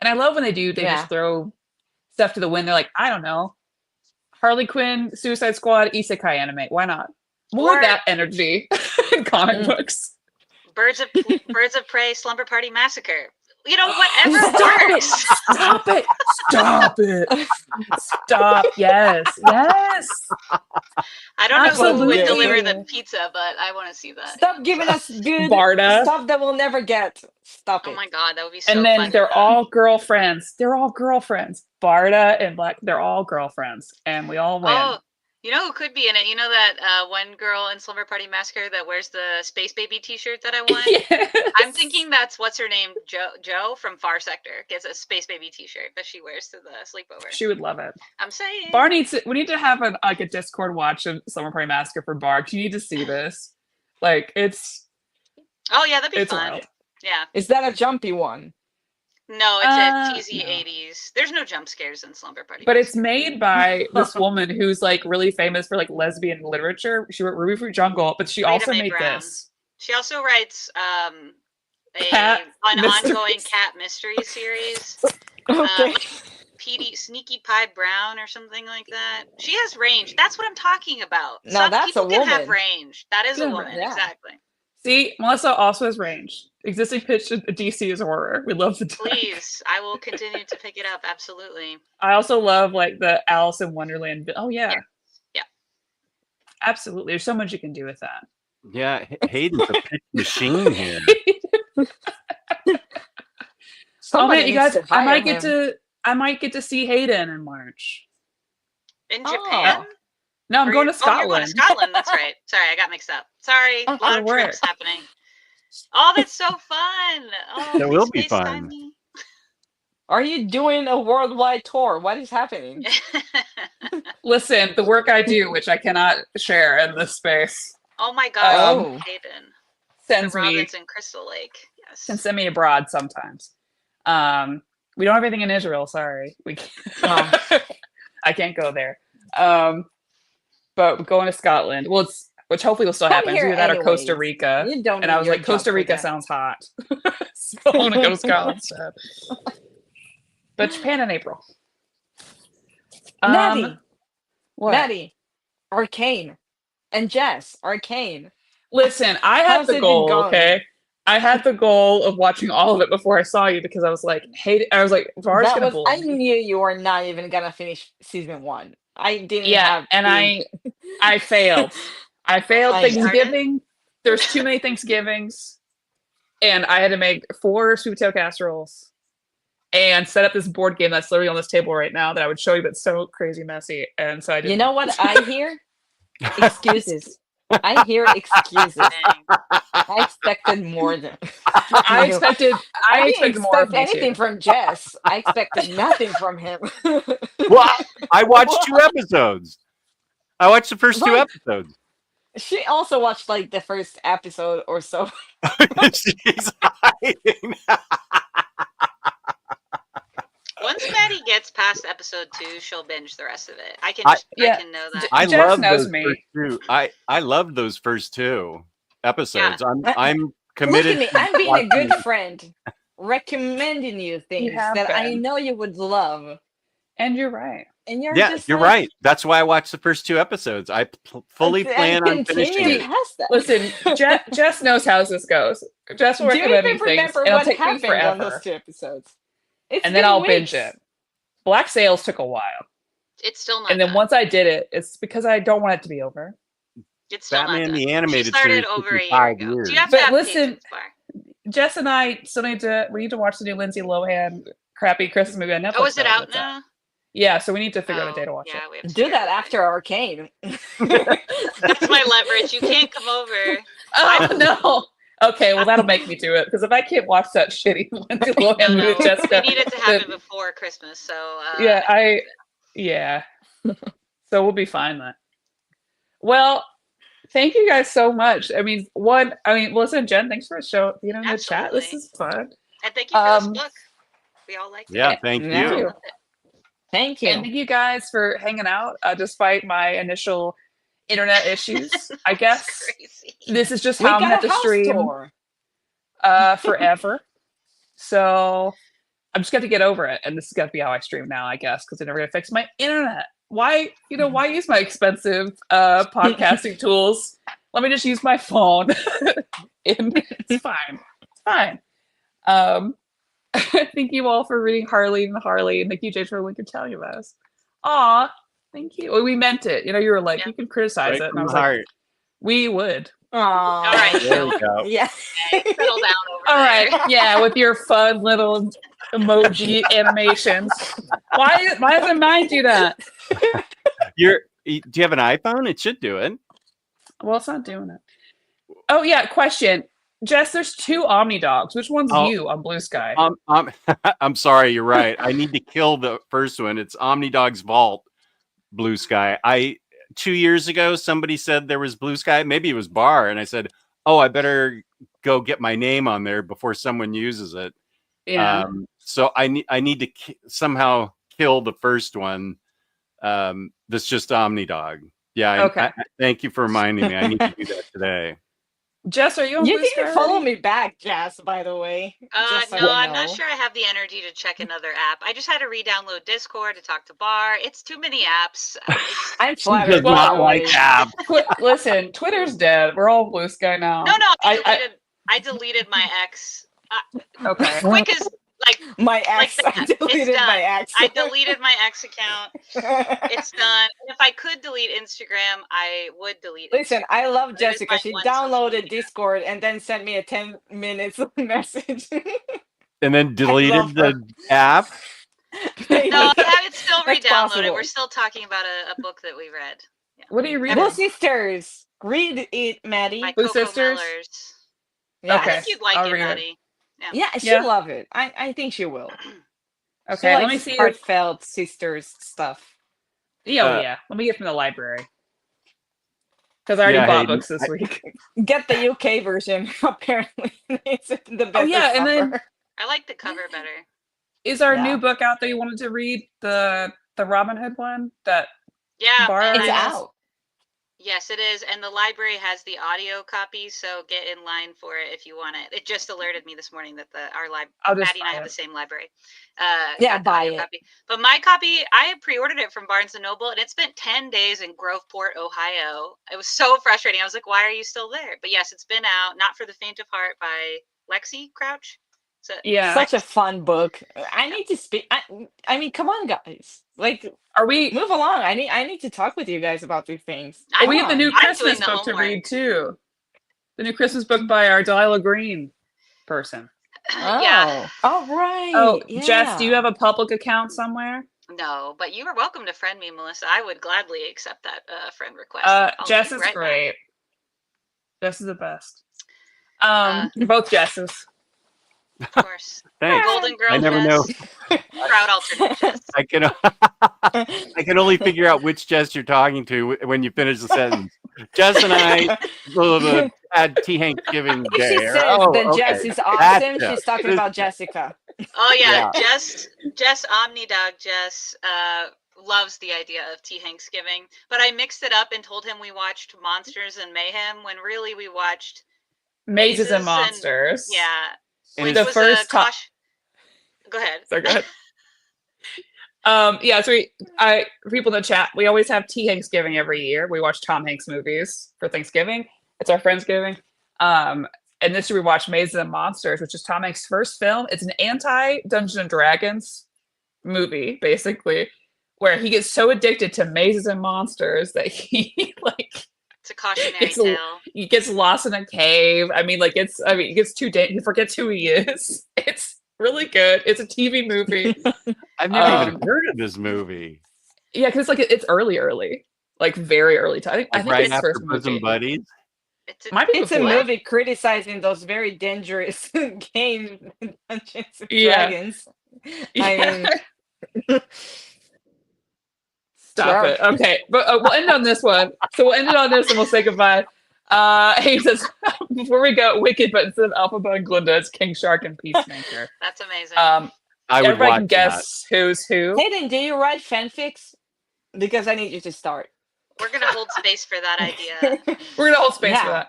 And I love when they just throw stuff to the wind. They're like, I don't know. Harley Quinn, Suicide Squad, Isekai anime. Why not? More Or- of that energy in comic books. Birds of Prey, Slumber Party Massacre. You know, whatever Stop it! works. Stop it! Stop it! Stop! Yes, yes. I don't know who would Absolutely. deliver the pizza, but I want to see that. Stop giving us good Barda. stuff that we'll never get. Stop it. Oh my god, that would be so And fun. then they're all girlfriends. They're all girlfriends. Barda and Black. They're all girlfriends, and we all win. Oh, you know who could be in it? You know that one girl in Slumber Party Massacre that wears the Space Baby T-shirt that I want? Yes. I'm thinking that's what's her name, Joe from Far Sector gets a Space Baby T-shirt that she wears to the sleepover. She would love it. I'm saying. Bar needs to, we need to have a Discord watch of Summer Party Massacre for Bar. You need to see this. Like it's Oh yeah, that'd be fun. wild. Yeah. Is that a jumpy one? No, it's a cheesy no. 80s. There's no jump scares in Slumber Party. But it's made by this woman who's like really famous for like lesbian literature. She wrote Ruby Fruit Jungle, but she Rita also Mae made Brown. this. She also writes an Cat ongoing mysteries. cat mystery series. Okay. Sneaky Pie Brown or something like that. She has range. That's what I'm talking about. Now Some that's a people can have woman. range. That is a Yeah, woman, yeah. exactly. See, Melissa also has range. Existing pitch to DC is horror. We love the Please, I will continue to pick it up. Absolutely. I also love like the Alice in Wonderland. Oh yeah. Yeah. Absolutely. There's so much you can do with that. Yeah, Hayden's a pitch machine here. Oh Somebody man, you needs guys, to hire him. I might get to see Hayden in March. In Oh. Japan? No, I'm Or going to you're- Oh, you're going to Scotland. Scotland. That's right. Sorry, I got mixed up. Sorry. A lot of work. trips happening. Oh, that's so fun. Oh, That will be please fun. FaceTime me. Are you doing a worldwide tour? What is happening? Listen, the work I do, which I cannot share in this space, Oh my god, Oh. Hayden. sends The me Robins in Crystal Lake. Yes. can send me abroad sometimes. We don't have anything in Israel. Sorry, we can't. I can't go there. But going to Scotland. Well, which hopefully will still Come happen. It's here either that or Costa anyways. Rica. You don't And I need was your like, Costa job for Rica that. sounds hot. So I want to go to Scotland instead. But Japan in April. Maddie, What? Maddie, Arcane, and Jess, Arcane. Listen, I had How's the it been goal, going? okay? I had the goal of watching all of it before I saw you because I was like, I was like, Var's That gonna was bully I me. knew you were not even gonna finish season 1. I didn't Yeah, have and the- I failed. I failed I know. Thanksgiving. There's too many Thanksgivings. And I had to make 4 sweet potato casseroles and set up this board game that's literally on this table right now that I would show you, but it's so crazy messy. And so I didn't. You know what I hear? Excuses. I hear excuses. Dang. I expected more than I you. expected I didn't more of expect me anything too. from Jess. I expected nothing from him. Well, I watched 2 episodes. I watched the first 2 Like- episodes. She also watched like the first episode or so. She's hiding. Once Maddie gets past episode 2, she'll binge the rest of it. I can yeah. know that. I Jess love knows those me. first 2. I loved those first 2 episodes. Yeah. I'm Look committed. at me. to I'm being a watching good it. friend, recommending you things have that I been. know you would love. And you're right. And you're Yeah, just you're like, right. That's why I watched the first 2 episodes. I fully and plan on continue finishing it. past that. Listen, Jess knows how this goes. Jess will Do you recommend me even things, remember and it'll what take me happened on those forever. 2 episodes? It's And then been I'll weeks. binge it. Black Sails took a while. It's still not And then done. once I did it, it's because I don't want it to be over. It's still Batman not done. the Animated She started Series over took a me year 5 ago. years. So you have But to have listen- patience, Bar. Jess and I still need to watch the new Lindsay Lohan crappy Christmas movie on Netflix. Oh, is it though, out that's now? Yeah, so we need to figure out a day to watch Yeah, it. we have to Do figure that out a after Arcane. That's my leverage. You can't come over. Oh no. Okay, well that'll make me do it because if I can't watch that shitty Lindsay Lohan No, movie no, with Jessica, we need it to happen before Christmas. So yeah. So we'll be fine then. Well, thank you guys so much. I mean, Melissa and Jen, thanks for being in the chat. This Absolutely. is fun. and thank you for this book. We all liked Yeah, it. thank Yeah. you. Thank you. And thank you guys for hanging out despite my initial internet issues. I guess Crazy. this is just We how I'm gonna got have a to house stream tour. forever. So I'm just gonna get over it, and this is gonna be how I stream now, I guess, because they're never gonna fix my internet. Why use my expensive podcasting tools? Let me just use my phone. It's fine. It's fine. Thank you all for reading Harleen and Harley, and thank you, Jade, for the link and telling about us. Aw, thank you. Well, we meant it. You were like, Yeah. you can criticize Right it, and from I was the like, heart. we would. All right. There we go. Yeah. Okay, settle down over All there. right, yeah, with your fun little emoji animations. Why doesn't mine do that? Do you have an iPhone? It should do it. Well, it's not doing it. Oh yeah, question. Jess, there's 2 Omni dogs. Which one's Oh. you on Blue Sky? I'm sorry, you're right. I need to kill the first one. It's Omnidog's Vault, Blue Sky. 2 years ago, somebody said there was Blue Sky. Maybe it was Bar, and I said, "Oh, I better go get my name on there before someone uses it." Yeah. So I need to somehow kill the first one. That's just Omnidog. Yeah. Okay. Thank you for reminding me. I need to do that today. Jess, are you on You Blue Sky didn't follow already? me back, Jess, by the way. Just so No, you I'm not know. sure I have the energy to check another app. I just had to re-download Discord to talk to Bar. It's too many apps. I'm She flattered. does by not the like way. apps. Listen, Twitter's dead. We're all Blue Sky now. No, I I deleted my ex. okay. Quick as My ex. that. I It's deleted done. my ex. I deleted my ex account. It's done. And if I could delete Instagram, I would delete. Listen, Instagram. I love That is Jessica. my She one social downloaded media. Discord and then sent me a 10 minutes message. And then deleted love her. the app. No, I have it still That's re-downloaded. possible. We're still talking about a book that we read. What are you reading? Blue Sisters. Read it, Maddie. My Blue Coco Sisters? Millers. Yeah. I Okay. think you'd like I'll it, read it. Maddie. Yeah, she'll Yeah. love it. I think she will. Okay, let me see. Heartfelt sisters stuff. Yeah. Let me get from the library. Because I already Yeah, bought Hayden, books this week. Get the UK version. Apparently, it's the best. Oh yeah, and then I like the cover better. is our Yeah. new book out that you wanted to read? The Robin Hood one? That Yeah, Bar and it's I I, guess. out. Yes, it is, and the library has the audio copy, so get in line for it if you want it. It just alerted me this morning that I'll just Maddie and I buy have it. the same library. Yeah, Got the buy audio it. copy. But my copy, I had pre-ordered it from Barnes and Noble, and it spent 10 days in Groveport, Ohio. It was so frustrating. I was like, "Why are you still there?" But yes, it's been out. Not for the Faint of Heart by Lexi Crouch. So Yeah. Such a fun book. I need to speak. I mean, come on, guys. Like, Are we? move along. I need to talk with you guys about these things. I'm- We have the new I'm Christmas doing the book to homework. read too. The new Christmas book by our Delilah Green person. yeah, Oh, right. Oh, yeah. Jess, do you have a public account somewhere? no, but you are welcome to friend me, Melissa. I would gladly accept that friend request. I'll Jess be is right great. back. Jess is the best. Uh, Both Jesses. Of course. Thanks. Golden Girl I never Jess. know. Proud alternate Jess. I can only figure out which Jess you're talking to when you finish the sentence. Jess and I had tea Thanksgiving If she day. says Oh, that okay. Jess is That's awesome, Jess. she's talking about Jessica. Oh yeah, Yeah. Jess Omnidog Jess loves the idea of tea Thanksgiving. But I mixed it up and told him we watched Monsters and Mayhem when really we watched Mazes and Mazes Monsters. yeah. And Which the was first a caution. Go ahead. So go ahead. Yeah, so for people in the chat, we always have tea Thanksgiving every year. We watch Tom Hanks movies for Thanksgiving. It's our Friendsgiving. And this year we watched Mazes and Monsters, which is Tom Hanks' first film. It's an anti-Dungeons and Dragons movie, basically, where he gets so addicted to mazes and monsters that he It's a cautionary tale. he gets lost in a cave. He gets he forgets who he is. It's really good. It's a TV movie. I've never even heard of this movie. Yeah, because it's early, like very early time. I think Right it's after first Bosom movie. Buddies. Might be It's a before. movie criticizing those very dangerous games, Dungeons and Yeah. Dragons. Yeah. I mean, Stop it. Okay, but we'll end on this one. So we'll end it on this, and we'll say goodbye. He says before we go, Wicked, but instead of Alphaba and Glinda, it's King Shark and Peacemaker. That's amazing. I would Everybody watch can guess who's who. Hayden, do you write fanfics? Because I need you to start. We're gonna hold space for that idea. We're gonna hold space for Yeah. that.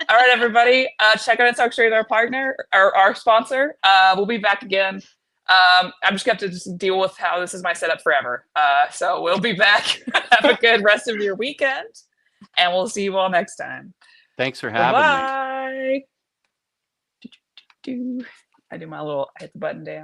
All right, everybody. Check out Talk Straight, our partner, our sponsor. We'll be back again. I'm just gonna have to just deal with how this is my setup forever. So we'll be back. Have a good rest of your weekend, and we'll see you all next time. Thanks for having me. Bye. I do my little hit the button dance.